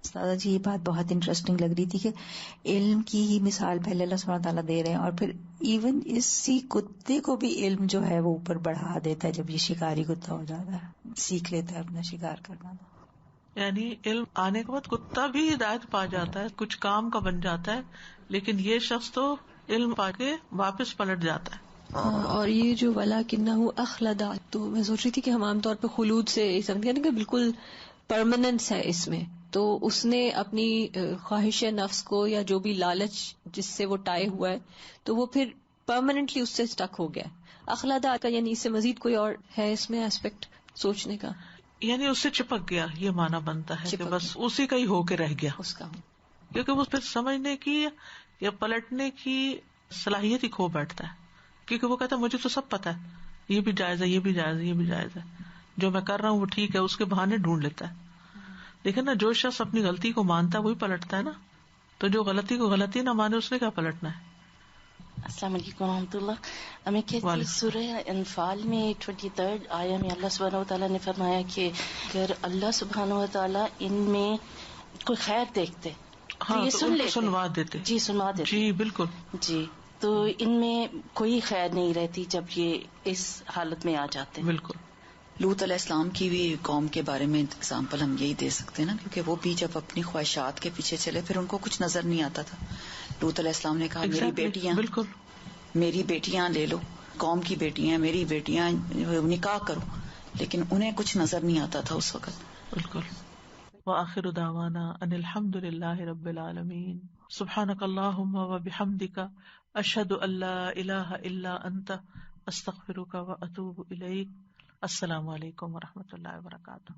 استاذہ جی یہ بات بہت انٹرسٹنگ لگ رہی تھی کہ علم کی ہی مثال پہلے اللہ سبحانہ تعالیٰ دے رہے ہیں اور پھر ایون اسی کتے کو بھی علم جو ہے وہ اوپر بڑھا دیتا ہے جب یہ شکاری کتا ہو جاتا ہے، سیکھ لیتا ہے اپنا شکار کرنا. یعنی علم آنے کے بعد کتا بھی ہدایت پا جاتا ہے، کچھ کام کا بن جاتا ہے، لیکن یہ شخص تو علم پا کے واپس پلٹ جاتا ہے. اور یہ جو وَلَٰكِنَّهُ أَخْلَدَ، تو میں سوچ رہی تھی کہ ہم عام طور پہ خلود سے سمجھتے ہیں کہ بالکل پرماننس ہے اس میں، تو اس نے اپنی خواہش نفس کو یا جو بھی لالچ جس سے وہ ٹائے ہوا ہے تو وہ پھر پرماننٹلی اس سے اسٹک ہو گیا. اخلادہ کا یعنی اس سے مزید کوئی اور ہے اس میں ایسپیکٹ سوچنے کا؟ یعنی اس سے چپک گیا، یہ معنی بنتا ہے کہ بس اسی کا ہی ہو کے رہ گیا اس کا، کیونکہ وہ پھر سمجھنے کی یا پلٹنے کی صلاحیت ہی کھو بیٹھتا ہے، کیونکہ وہ کہتا ہے مجھے تو سب پتا ہے یہ بھی جائز ہے، یہ بھی جائز ہے، یہ بھی جائز ہے، جو میں کر رہا ہوں وہ ٹھیک ہے، اس کے بہانے ڈھونڈ لیتا ہے. لیکن نا جو شخص اپنی غلطی کو مانتا ہے وہی پلٹتا ہے نا، تو جو غلطی کو غلطی نہ مانے اس نے کیا پلٹنا ہے. السلام علیکم ورحمۃ اللہ. ہمیں کہتی ہے سورہ انفال میں 23 آیا میں اللہ سبحانہ و تعالیٰ نے فرمایا کہ اگر اللہ سبحانہ و تعالیٰ ان میں کوئی خیر دیکھتے ہاں یہ تو سن ان کو لیتے، سنوا دیتے. جی سنوا دیتے. جی بالکل. جی تو ان میں کوئی خیر نہیں رہتی جب یہ اس حالت میں آ جاتے. بالکل. لوط علیہ السلام کی بھی قوم کے بارے میں اگزامپل ہم یہی دے سکتے ہیں نا، کیونکہ وہ بھی جب اپنی خواہشات کے پیچھے چلے پھر ان کو کچھ نظر نہیں آتا تھا. لوط علیہ السلام نے کہا میری بیٹیاں، بالکل میری بیٹیاں لے لو، قوم کی بیٹیاں، میری بیٹیاں، نکاح کرو، لیکن انہیں کچھ نظر نہیں آتا تھا اس وقت. بالکل. وآخر دعوانا ان الحمد للہ رب العالمین. سبحانک اللہم وبحمدک اشہد ان لا الہ الا انت استغفرک واتوب الیک. السلام علیکم ورحمۃ اللہ وبرکاتہ.